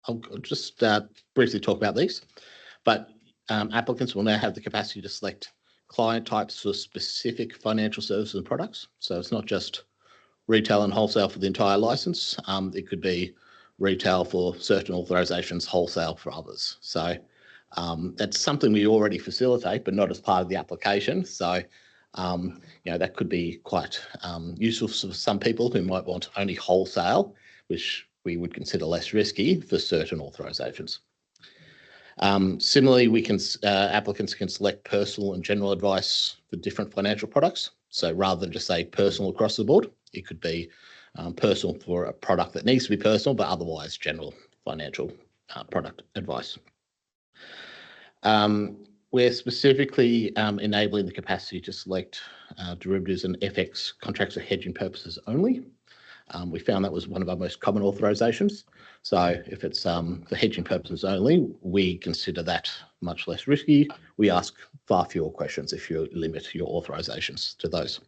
I'll just briefly talk about these. But applicants will now have the capacity to select client types for specific financial services and products. So it's not just retail and wholesale for the entire license. It could be retail for certain authorizations, wholesale for others. So that's something we already facilitate, but not as part of the application. So, that could be quite useful for some people who might want only wholesale, which we would consider less risky for certain authorizations. Similarly, applicants can select personal and general advice for different financial products. So rather than just say personal across the board, it could be personal for a product that needs to be personal, but otherwise general financial product advice. We're specifically enabling the capacity to select derivatives and FX contracts for hedging purposes only. We found that was one of our most common authorizations. So if it's for hedging purposes only, we consider that much less risky. We ask far fewer questions if you limit your authorizations to those.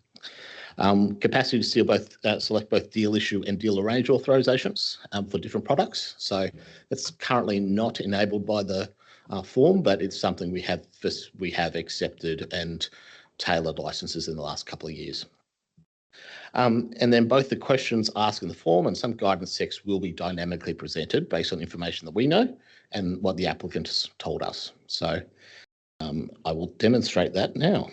Capacity to select both deal issue and deal arrange authorizations for different products. So it's currently not enabled by the form, but it's something we have accepted and tailored licenses in the last couple of years. And then both the questions asked in the form and some guidance text will be dynamically presented based on information that we know and what the applicant has told us. So I will demonstrate that now.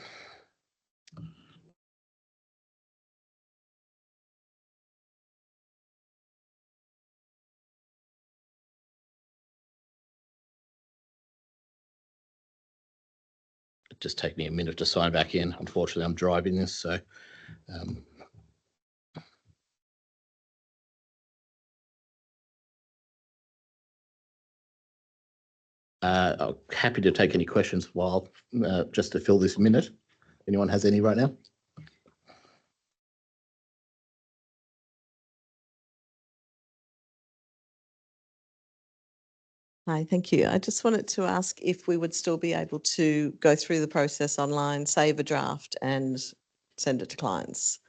Just take me a minute to sign back in. Unfortunately, I'm driving this, so I'm happy to take any questions while just to fill this minute. Anyone has any right now? Hi, thank you. I just wanted to ask if we would still be able to go through the process online, save a draft and send it to clients.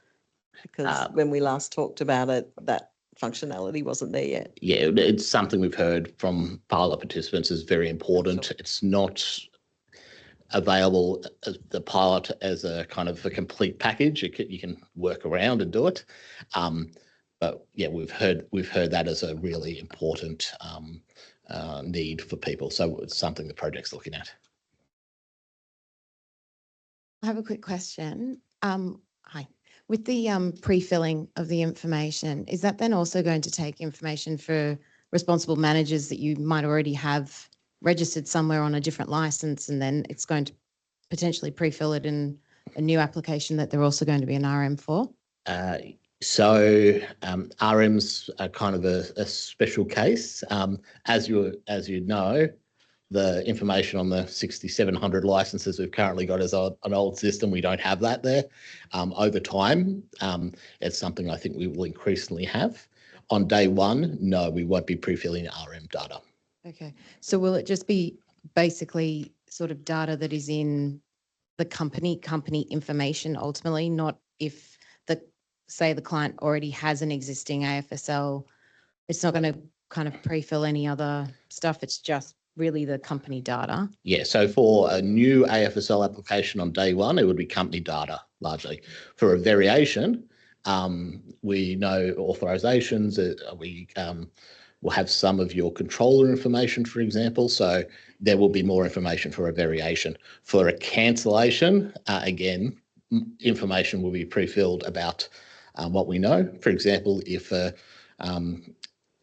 Because when we last talked about it, that functionality wasn't there yet. Yeah, it's something we've heard from pilot participants is very important. Sure. It's not available as the pilot as a kind of a complete package. You can work around and do it. But yeah, we've heard that as a really important need for people. So it's something the project's looking at. I have a quick question. Hi. With the pre-filling of the information, is that then also going to take information for responsible managers that you might already have registered somewhere on a different license, and then it's going to potentially pre-fill it in a new application that they're also going to be an RM for? RMs are kind of a special case. As you know, the information on the 6,700 licenses we've currently got is an old system. We don't have that there. Over time, it's something I think we will increasingly have. On day one, no, we won't be pre-filling RM data. Okay, so will it just be basically sort of data that is in the company information ultimately, not if say the client already has an existing AFSL, it's not going to kind of pre-fill any other stuff, it's just really the company data? Yeah, so for a new AFSL application on day one, it would be company data largely. For a variation, we know authorizations, we will have some of your controller information, for example, so there will be more information for a variation. For a cancellation, again, information will be pre-filled about what we know. For example, if a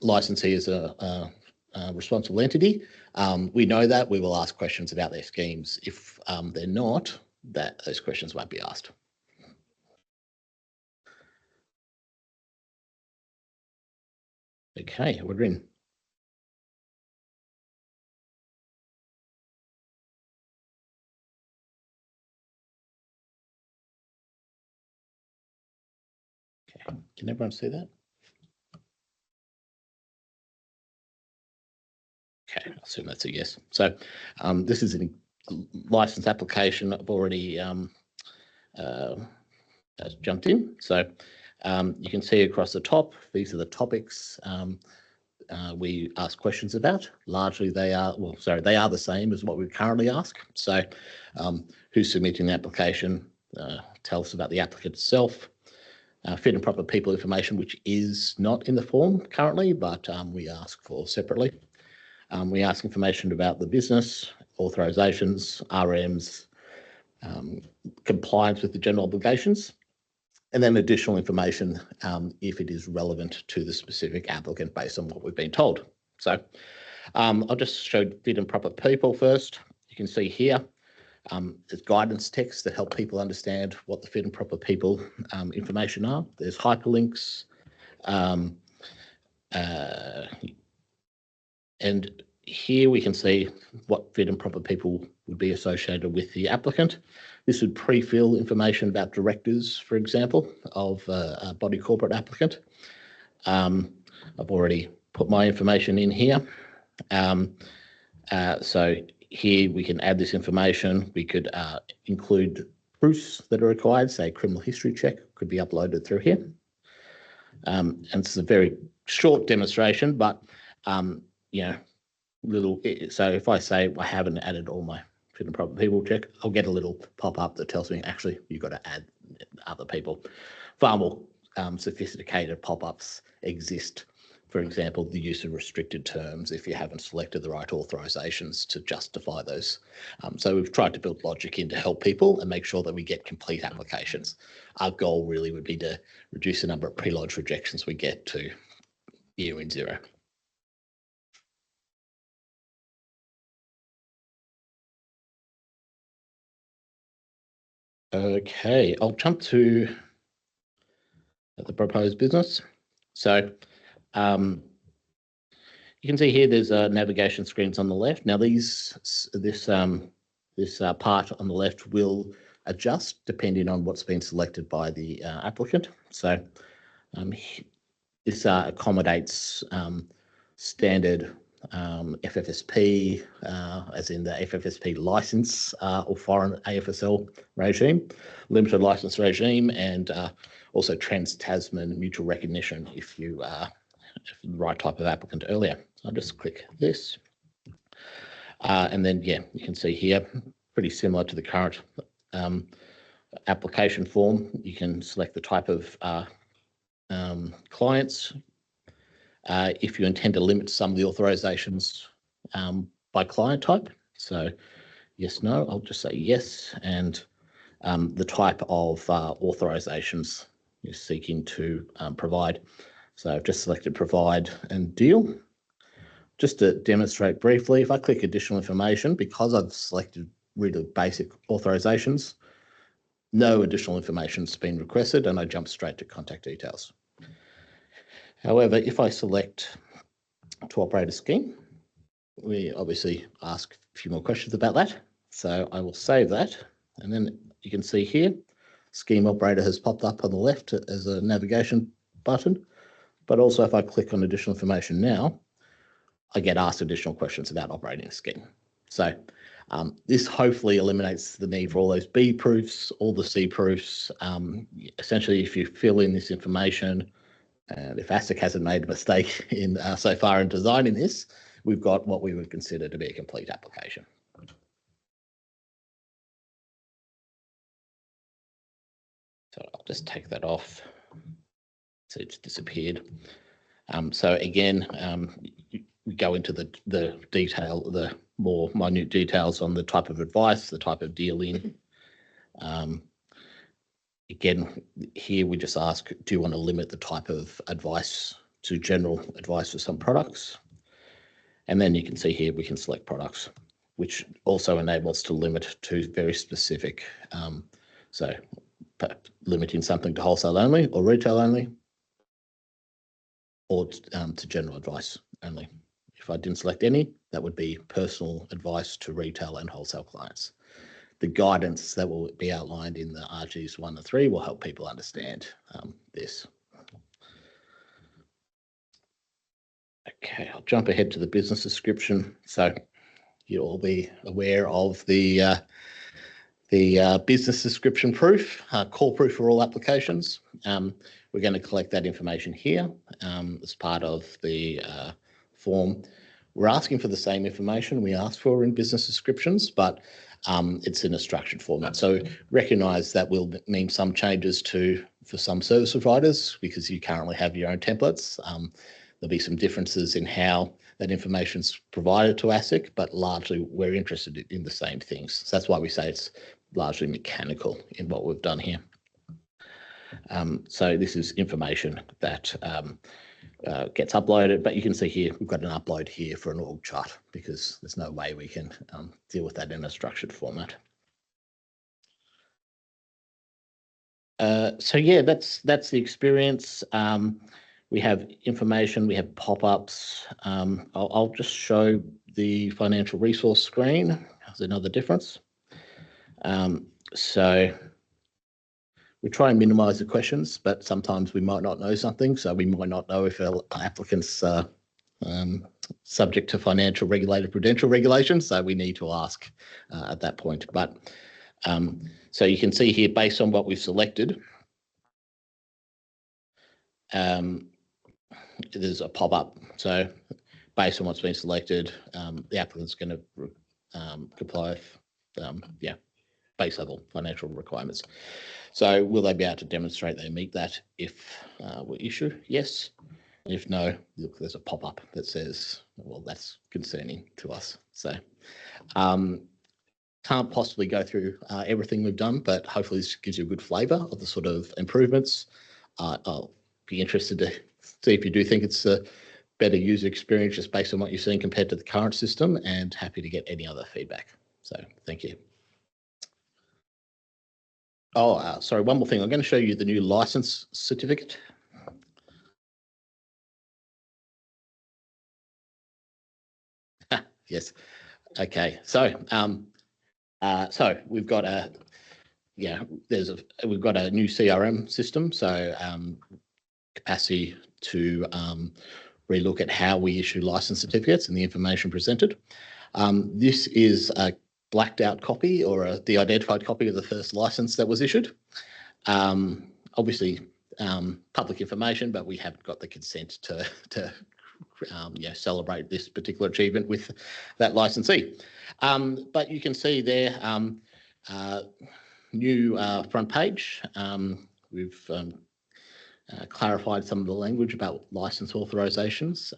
licensee is a responsible entity, we know that, we will ask questions about their schemes. If they're not, those questions won't be asked. Okay, we're in. Okay, can everyone see that? Okay, I assume that's a yes. So this is a license application I've already jumped in. So you can see across the top, these are the topics we ask questions about. Largely they are the same as what we currently ask. So who's submitting the application, tell us about the applicant itself, fit and proper people information, which is not in the form currently, but we ask for separately. We ask information about the business, authorizations, RMs, compliance with the general obligations, and then additional information if it is relevant to the specific applicant based on what we've been told. So I'll just show fit and proper people first. You can see here there's guidance text that help people understand what the fit and proper people information are. There's hyperlinks, and here we can see what fit and proper people would be associated with the applicant. This would pre-fill information about directors, for example, of a body corporate applicant. I've already put my information in here. So here we can add this information. We could include proofs that are required, say criminal history check could be uploaded through here. And it's a very short demonstration, but so if I say I haven't added all my fit and proper people check, I'll get a little pop-up that tells me actually you've got to add other people. Far more sophisticated pop-ups exist. For example, the use of restricted terms if you haven't selected the right authorizations to justify those. So we've tried to build logic in to help people and make sure that we get complete applications. Our goal really would be to reduce the number of pre-lodge rejections we get to near in zero. Okay, I'll jump to the proposed business. So you can see here there's navigation screens on the left. Now this part on the left will adjust depending on what's been selected by the applicant. So this accommodates standard FFSP, as in the FFSP license or foreign AFSL regime, limited license regime, and also trans-Tasman mutual recognition if you are the right type of applicant earlier. So I'll just click this. And then, yeah, you can see here, pretty similar to the current application form. You can select the type of clients. If you intend to limit some of the authorizations by client type. So yes, no, I'll just say yes. And the type of authorizations you're seeking to provide. So I've just selected provide and deal. Just to demonstrate briefly, if I click additional information, because I've selected really basic authorizations, no additional information has been requested and I jump straight to contact details. However, if I select to operate a scheme, we obviously ask a few more questions about that. So I will save that. And then you can see here, scheme operator has popped up on the left as a navigation button. But also if I click on additional information now, I get asked additional questions about operating a scheme. So this hopefully eliminates the need for all those B proofs, all the C proofs. Essentially, if you fill in this information, and if ASIC hasn't made a mistake in so far in designing this, we've got what we would consider to be a complete application. So I'll just take that off. So it's disappeared. So again, we go into the detail, the more minute details on the type of advice, the type of dealing. Again, here we just ask, do you want to limit the type of advice to general advice for some products? And then you can see here we can select products, which also enables us to limit to very specific. So limiting something to wholesale only or retail only, or to general advice only. If I didn't select any, that would be personal advice to retail and wholesale clients. The guidance that will be outlined in the RGs 1 and 3 will help people understand this. Okay, I'll jump ahead to the business description. So you'll all be aware of the business description proof, call proof for all applications. We're going to collect that information here as part of the form. We're asking for the same information we asked for in business descriptions, but it's in a structured format. So recognise that will mean some changes for some service providers because you currently have your own templates. There'll be some differences in how that information is provided to ASIC, but largely we're interested in the same things. So that's why we say it's largely mechanical in what we've done here. So this is information that gets uploaded, but you can see here we've got an upload here for an org chart because there's no way we can deal with that in a structured format. So yeah, that's the experience. We have information, we have pop-ups. I'll just show the financial resource screen. There's another difference. So we try and minimise the questions, but sometimes we might not know something. So we might not know if our applicant's subject to financial regulated prudential regulations. So we need to ask at that point. But so you can see here, based on what we've selected, there's a pop-up. So based on what's been selected, the applicant's going to comply with base level financial requirements. So will they be able to demonstrate they meet that if we issue? Yes. If no, look, there's a pop-up that says, well, that's concerning to us. So can't possibly go through everything we've done, but hopefully this gives you a good flavour of the sort of improvements. I'll be interested to see if you do think it's a better user experience just based on what you're seeing compared to the current system, and happy to get any other feedback. So thank you. Oh, sorry, one more thing. I'm going to show you the new license certificate. Yes. Okay. So, we've got a we've got a new CRM system. So capacity to relook at how we issue license certificates and the information presented. This is a blacked out copy or a de-identified copy of the first license that was issued. Obviously, public information, but we haven't got the consent to celebrate this particular achievement with that licensee. But you can see there, new front page. We've clarified some of the language about license authorizations.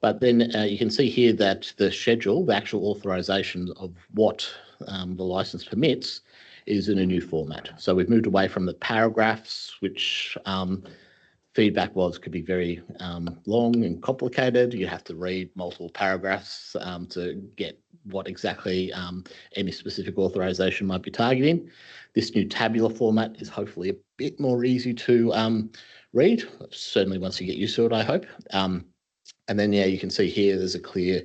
But then you can see here that the schedule, the actual authorization of what the license permits, is in a new format. So we've moved away from the paragraphs, which feedback could be very long and complicated. You have to read multiple paragraphs to get what exactly any specific authorization might be targeting. This new tabular format is hopefully a bit more easy to read, certainly once you get used to it, I hope. And then, yeah, you can see here there's a clear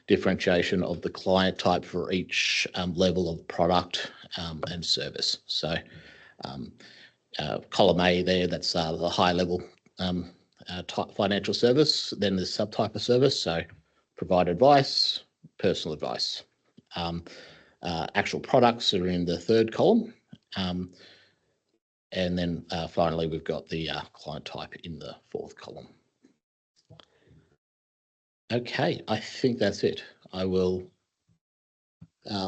differentiation of the client type for each level of product and service. So column A there, that's the high level type financial service. Then there's subtype of service, so provide advice, personal advice. Actual products are in the third column. And then finally, we've got the client type in the fourth column. Okay, I think that's it. I will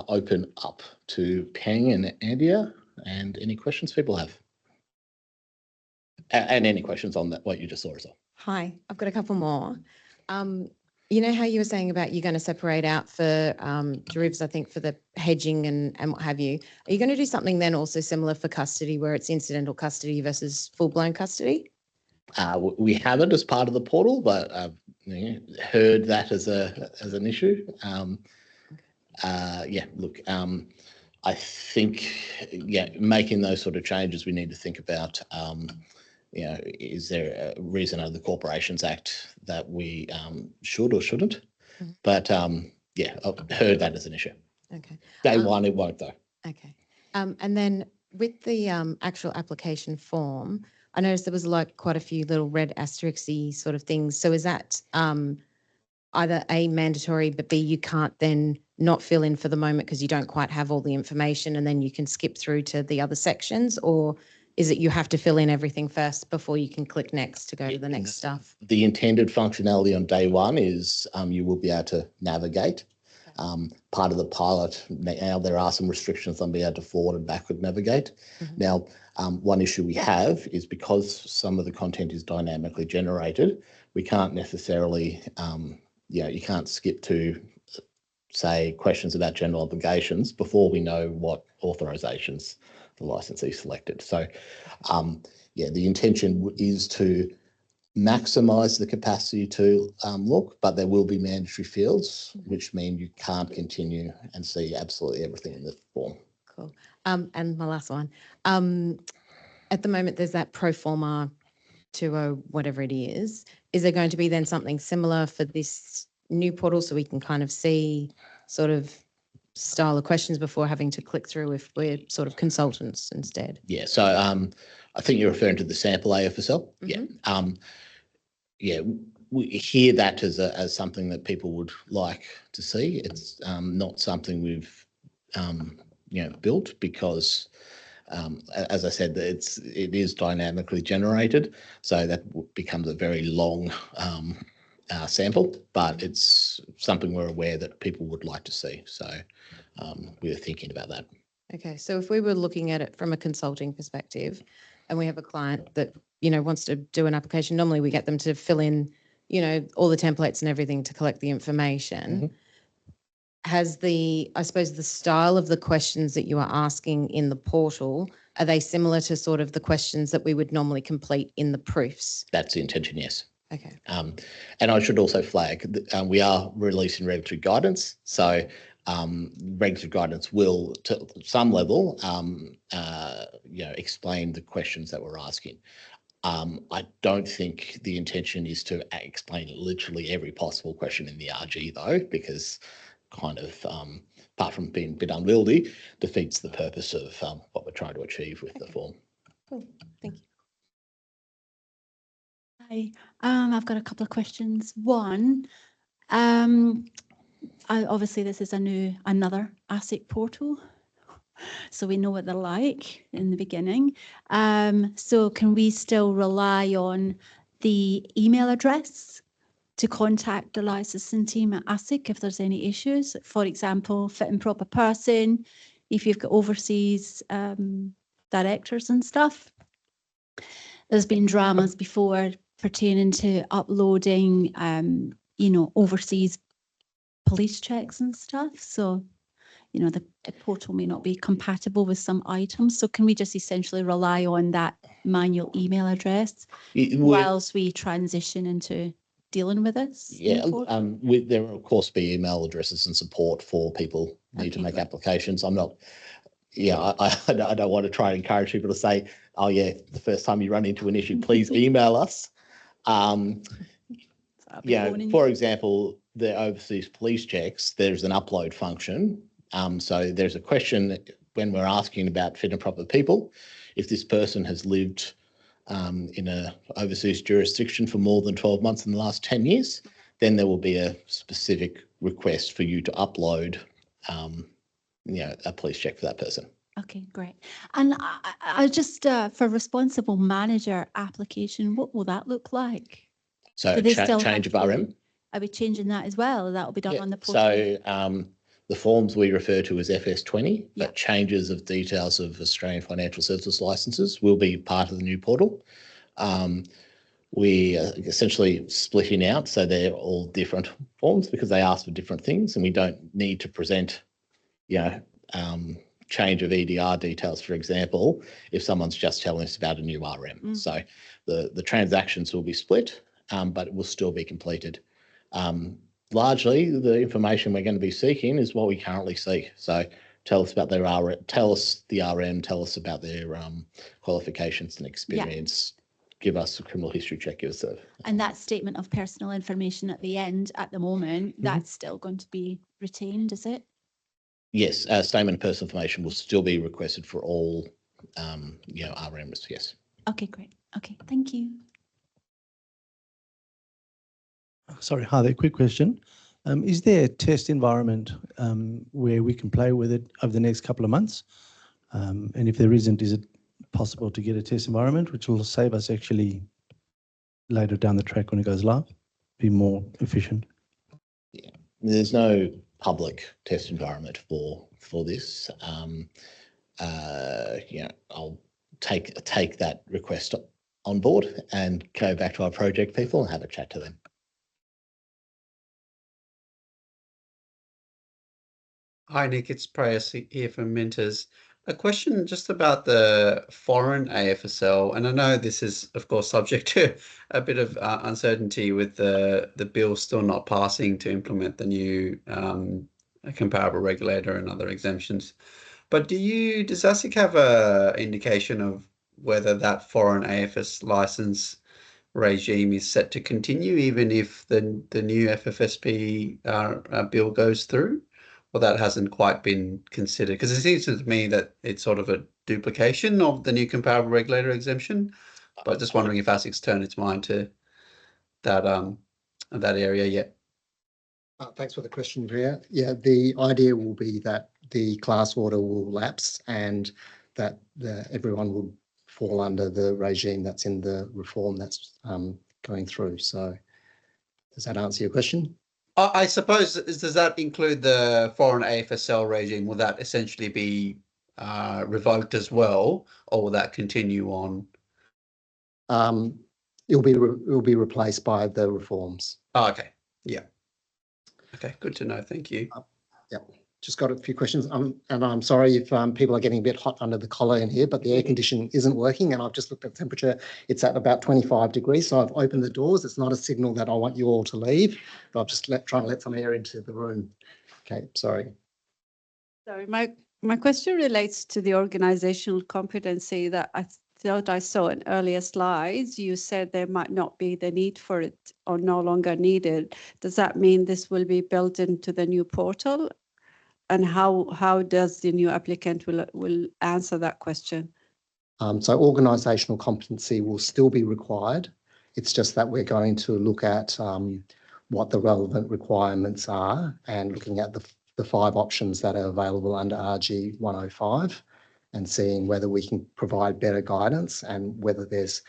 open up to Peng and Andia and any questions people have. And any questions on that, what you just saw as well. Hi, I've got a couple more. You know how you were saying about you're going to separate out for derivatives, I think, for the hedging and what have you. Are you going to do something then also similar for custody where it's incidental custody versus full-blown custody? We haven't as part of the portal, but I've heard that as an issue. Yeah, look, I think, making those sort of changes, we need to think about, is there a reason under the Corporations Act that we should or shouldn't? Mm-hmm. But yeah, I've heard that as an issue. Okay. Day one, it won't though. Okay. And then with the actual application form, I noticed there was like quite a few little red asterisk-y sort of things. So is that either A, mandatory, but B, you can't then not fill in for the moment because you don't quite have all the information and then you can skip through to the other sections? Or is it you have to fill in everything first before you can click next to go to the next stuff? The intended functionality on day one is you will be able to navigate. Part of the pilot, now there are some restrictions on being able to forward and backward navigate. Mm-hmm. Now, one issue we have is because some of the content is dynamically generated, we can't necessarily, you can't skip to, say, questions about general obligations before we know what authorizations the licensee selected. So, the intention is to maximize the capacity to look, but there will be mandatory fields, which mean you can't continue and see absolutely everything in the form. Cool. And my last one. At the moment, there's that pro forma 2.0, whatever it is. Is there going to be then something similar for this new portal so we can kind of see sort of style of questions before having to click through if we're sort of consultants instead? Yeah, so I think you're referring to the sample AFSL. Mm-hmm. Yeah. We hear that as something that people would like to see. It's not something we've built because, as I said, it is dynamically generated, so that becomes a very long sample. But it's something we're aware that people would like to see. So we're thinking about that. Okay, so if we were looking at it from a consulting perspective, and we have a client that wants to do an application, normally we get them to fill in all the templates and everything to collect the information. Mm-hmm. Has I suppose the style of the questions that you are asking in the portal, are they similar to sort of the questions that we would normally complete in the proofs? That's the intention, yes. Okay. And I should also flag, we are releasing regulatory guidance. So regulatory guidance will, to some level, explain the questions that we're asking. I don't think the intention is to explain literally every possible question in the RG though, because kind of, apart from being a bit unwieldy, defeats the purpose of what we're trying to achieve with the form. Cool, thank you. Hi, I've got a couple of questions. One, obviously this is another ASIC portal, so we know what they're like in the beginning. So can we still rely on the email address to contact the licensing team at ASIC if there's any issues? For example, fit and proper person, if you've got overseas directors and stuff. There's been dramas before pertaining to uploading, overseas police checks and stuff. So you know, the portal may not be compatible with some items. So can we just essentially rely on that manual email address whilst we transition into dealing with this? Yeah, there will of course be email addresses and support for people who need to make applications. I'm not, I don't want to try and encourage people to say, oh yeah, the first time you run into an issue, please email us. For example, the overseas police checks, there's an upload function. So there's a question when we're asking about fit and proper people, if this person has lived in a overseas jurisdiction for more than 12 months in the last 10 years, then there will be a specific request for you to upload, a police check for that person. Okay, great. And I just, for responsible manager application, what will that look like? So change of RM? Are we changing that as well? That will be done on the portal? So the forms we refer to as FS20, but changes of details of Australian financial services licenses will be part of the new portal. We are essentially splitting out, so they're all different forms because they ask for different things, and we don't need to present, change of EDR details, for example, if someone's just telling us about a new RM. So the transactions will be split, but it will still be completed. Largely, the information we're going to be seeking is what we currently seek. So tell us about their RM, tell us the RM, tell us about their qualifications and experience. Give us a criminal history check, give us a... And that statement of personal information at the end, at the moment, that's still going to be retained, is it? Yes, statement of personal information will still be requested for all, RMs, yes. Okay, great. Okay, thank you. Sorry, hi there, quick question. Is there a test environment where we can play with it over the next couple of months? And if there isn't, is it possible to get a test environment, which will save us actually later down the track when it goes live, be more efficient? Yeah, there's no public test environment for this. I'll take that request on board and go back to our project people and have a chat to them. Hi, Nick. It's Prayas here from Minters. A question just about the foreign AFSL, and I know this is, of course, subject to a bit of uncertainty with the bill still not passing to implement the new comparable regulator and other exemptions. But does ASIC have a indication of whether that foreign AFS license regime is set to continue even if the new FFSP bill goes through? Well, that hasn't quite been considered, because it seems to me that it's sort of a duplication of the new comparable regulator exemption. But just wondering if ASIC's turned its mind to that area yet. Thanks for the question, Priya. Yeah, the idea will be that the class order will lapse and that everyone will fall under the regime that's in the reform that's going through. So does that answer your question? I suppose, does that include the foreign AFSL regime? Will that essentially be revoked as well, or will that continue on? It'll be replaced by the reforms. Oh, okay. Yeah. Okay, good to know. Thank you. Yep. Just got a few questions. And I'm sorry if people are getting a bit hot under the collar in here, but the air conditioning isn't working. And I've just looked at the temperature. It's at about 25 degrees. So I've opened the doors. It's not a signal that I want you all to leave, but I'm just trying to let some air into the room. Okay, sorry. Sorry, my question relates to the organizational competency that I thought I saw in earlier slides. You said there might not be the need for it or no longer needed. Does that mean this will be built into the new portal? And how does the new applicant will answer that question? So organisational competency will still be required. It's just that we're going to look at what the relevant requirements are and looking at the 5 options that are available under RG 105 and seeing whether we can provide better guidance and whether there's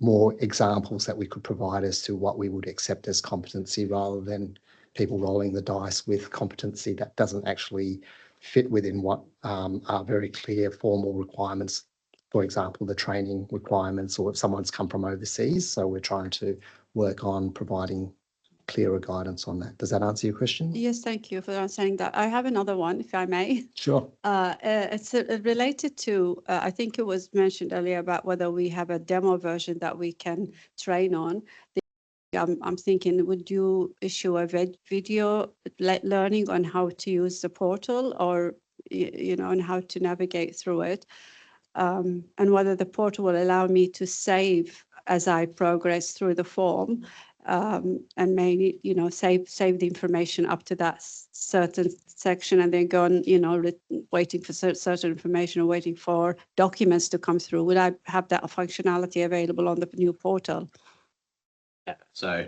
more examples that we could provide as to what we would accept as competency rather than people rolling the dice with competency that doesn't actually fit within what are very clear formal requirements. For example, the training requirements, or if someone's come from overseas. So we're trying to work on providing clearer guidance on that. Does that answer your question? Yes, thank you for saying that. I have another one, if I may. Sure. It's related to, I think it was mentioned earlier about whether we have a demo version that we can train on. I'm thinking, would you issue a video learning on how to use the portal, or, you know, and how to navigate through it? And whether the portal will allow me to save as I progress through the form, and maybe, you know, save the information up to that certain section, and then go on, you know, waiting for certain information or waiting for documents to come through. Would I have that functionality available on the new portal? So,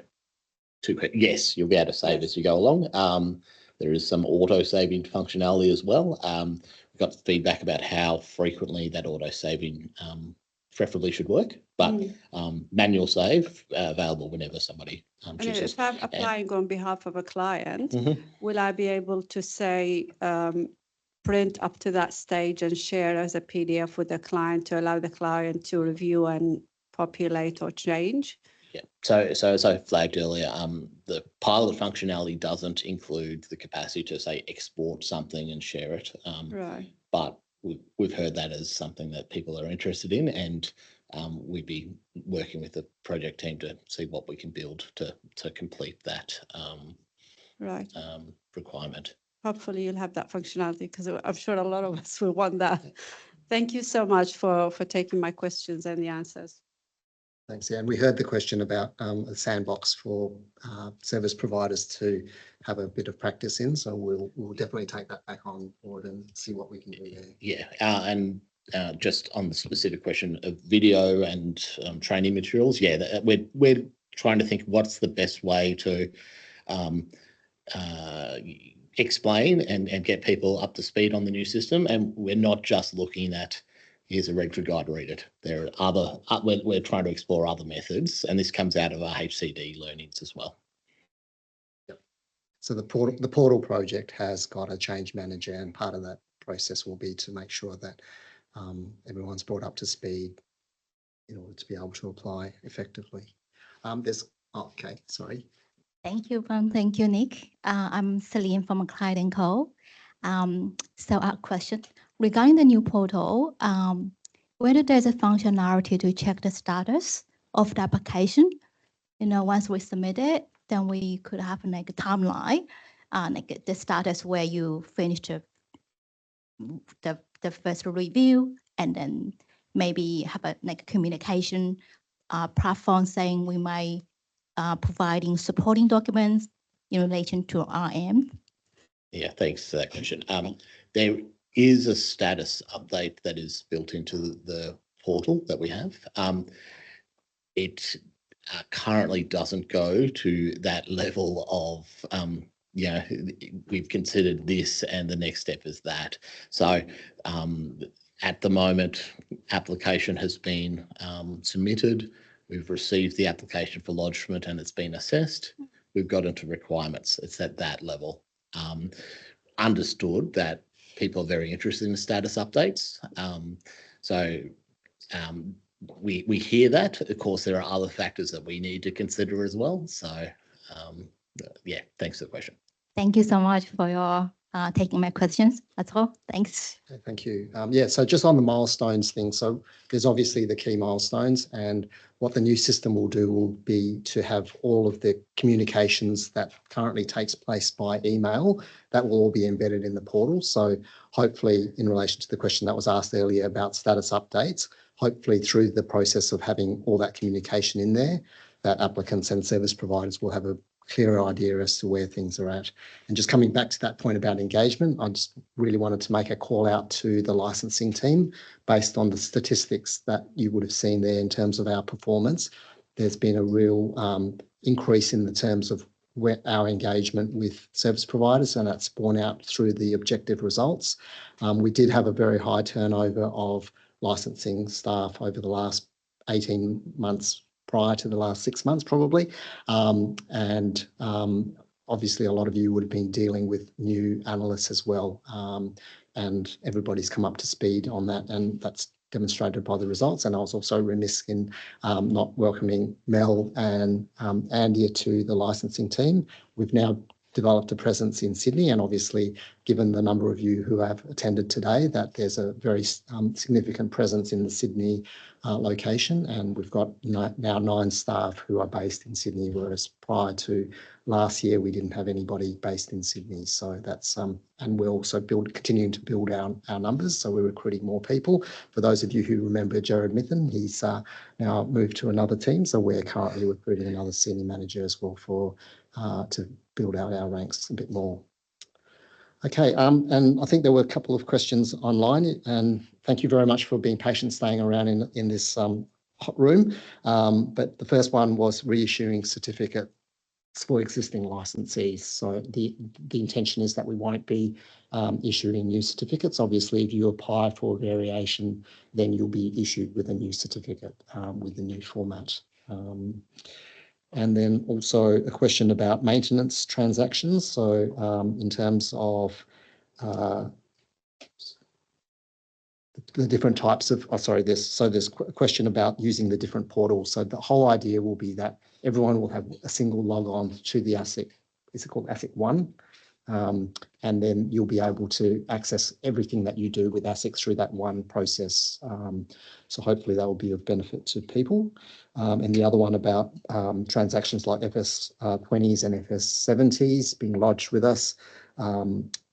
yes, you'll be able to save as you go along. There is some auto saving functionality as well. We've got feedback about how frequently that auto saving preferably should work, but manual save available whenever somebody chooses. If I'm applying on behalf of a client, will I be able to say print up to that stage and share as a PDF with the client to allow the client to review and populate or change? Yeah. So as I flagged earlier, the pilot functionality doesn't include the capacity to, say, export something and share it. Right. But we've heard that as something that people are interested in, and we'd be working with the project team to see what we can build to complete that right. Requirement. Hopefully you'll have that functionality, because I'm sure a lot of us will want that. Thank you so much for taking my questions and the answers. Thanks. Yeah, and we heard the question about a sandbox for service providers to have a bit of practice in. So we'll definitely take that back on board and see what we can do there. Yeah, and just on the specific question of video and training materials, yeah, we're trying to think what's the best way to explain and get people up to speed on the new system. And we're not just looking at, here's a regulatory guide, read it. There are other, we're trying to explore other methods, and this comes out of our HCD learnings as well. Yep. So the portal project has got a change manager, and part of that process will be to make sure that everyone's brought up to speed in order to be able to apply effectively. Okay, sorry. Thank you, Ron. Thank you, Nick. I'm Celine from Clyde & Co. So our question regarding the new portal, whether there's a functionality to check the status of the application. You know, once we submit it, then we could have like a timeline, like the status where you finished the first review, and then maybe have a like communication platform saying we might providing supporting documents in relation to RM. Yeah, thanks for that question. There is a status update that is built into the portal that we have. It currently doesn't go to that level of, yeah, we've considered this and the next step is that. So at the moment, application has been submitted. We've received the application for lodgement and it's been assessed. We've got into requirements. It's at that level. Understood that people are very interested in status updates. We hear that. Of course, there are other factors that we need to consider as well. So yeah, thanks for the question. Thank you so much for your taking my questions. That's all. Thanks. Okay, thank you. Yeah, so just on the milestones thing, so there's obviously the key milestones, and what the new system will do will be to have all of the communications that currently takes place by email, that will all be embedded in the portal. So hopefully, in relation to the question that was asked earlier about status updates, hopefully through the process of having all that communication in there, that applicants and service providers will have a clearer idea as to where things are at. And just coming back to that point about engagement, I just really wanted to make a call out to the licensing team based on the statistics that you would have seen there in terms of our performance. There's been a real increase in the terms of our engagement with service providers, and that's borne out through the objective results. We did have a very high turnover of licensing staff over the last 18 months prior to the last 6 months, probably. Obviously, a lot of you would have been dealing with new analysts as well. And everybody's come up to speed on that. And that's demonstrated by the results. And I was also remiss in not welcoming Mel and Andia to the licensing team. We've now developed a presence in Sydney, and obviously, given the number of you who have attended today, that there's a very significant presence in the Sydney location, and we've got now 9 staff who are based in Sydney, whereas prior to last year we didn't have anybody based in Sydney. So that's and we're also continuing to build our numbers, so we're recruiting more people. For those of you who remember Jared Mithen, he's now moved to another team, so we're currently recruiting another senior manager as well for to build out our ranks a bit more. Okay, and I think there were a couple of questions online, and thank you very much for being patient staying around in this hot room. But the first one was reissuing certificates for existing licensees. So the intention is that we won't be issuing new certificates. Obviously, if you apply for a variation, then you'll be issued with a new certificate with the new format. And then also a question about maintenance transactions. So in terms of the different types of, there's a question about using the different portals. So the whole idea will be that everyone will have a single log on to the ASIC. Is it called ASIC One? And then you'll be able to access everything that you do with ASIC through that one process. So hopefully that will be of benefit to people. And the other one about transactions like FS20s and FS70s being lodged with us,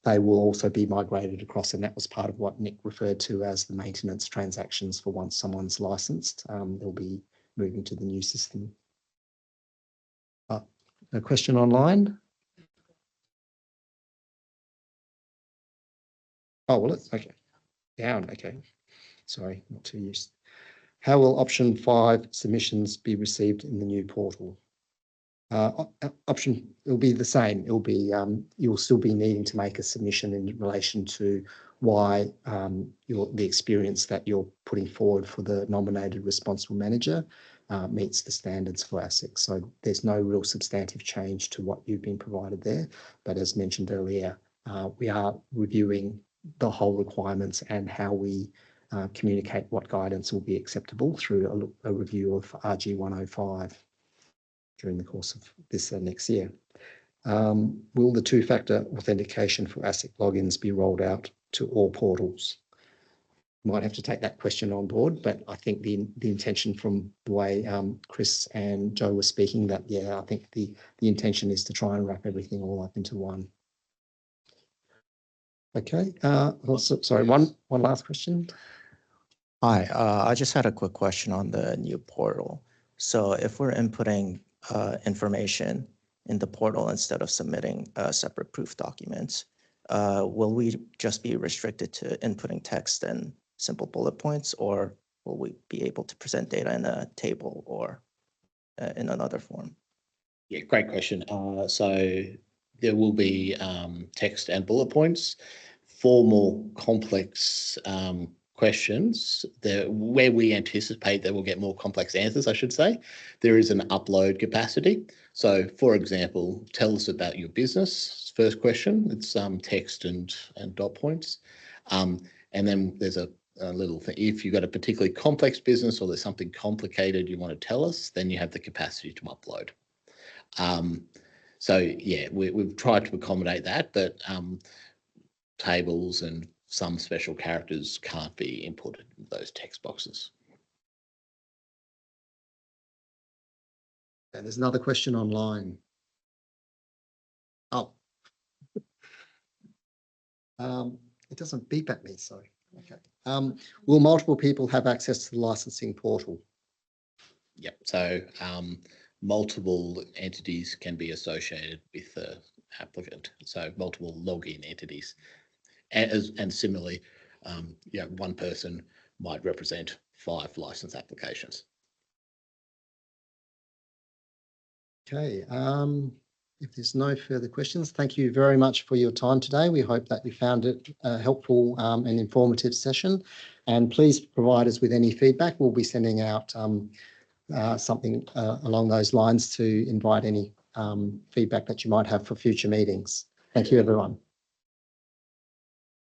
they will also be migrated across, and that was part of what Nick referred to as the maintenance transactions for once someone's licensed. They'll be moving to the new system. A question online? Oh, well, it's okay. Down, okay. Sorry, not too used. How will option 5 submissions be received in the new portal? Option, it'll be the same. It'll be, you'll still be needing to make a submission in relation to why the experience that you're putting forward for the nominated responsible manager meets the standards for ASIC. So there's no real substantive change to what you've been provided there. But as mentioned earlier, we are reviewing the whole requirements and how we communicate what guidance will be acceptable through a review of RG 105 during the course of this next year. Will the 2-factor authentication for ASIC logins be rolled out to all portals? Might have to take that question on board, but I think the intention from the way Chris and Joe were speaking, that yeah, I think the intention is to try and wrap everything all up into one. Okay. Also, sorry, one last question. Hi, I just had a quick question on the new portal. So if we're inputting information in the portal instead of submitting separate proof documents, will we just be restricted to inputting text and simple bullet points, or will we be able to present data in a table or in another form? Yeah, great question. So there will be text and bullet points. For more complex questions, where we anticipate that we'll get more complex answers, I should say, there is an upload capacity. So, for example, tell us about your business. First question, it's text and dot points. And then there's a little thing. If you've got a particularly complex business or there's something complicated you want to tell us, then you have the capacity to upload. So, yeah, we've tried to accommodate that, but tables and some special characters can't be inputted in those text boxes. And there's another question online. Oh. It doesn't beep at me, sorry. Okay. Will multiple people have access to the licensing portal? Yep. So multiple entities can be associated with the applicant. So multiple login entities. And similarly, one person might represent 5 license applications. Okay. If there's no further questions, thank you very much for your time today. We hope that you found it a helpful and informative session. And please provide us with any feedback. We'll be sending out something along those lines to invite any feedback that you might have for future meetings. Thank you, everyone.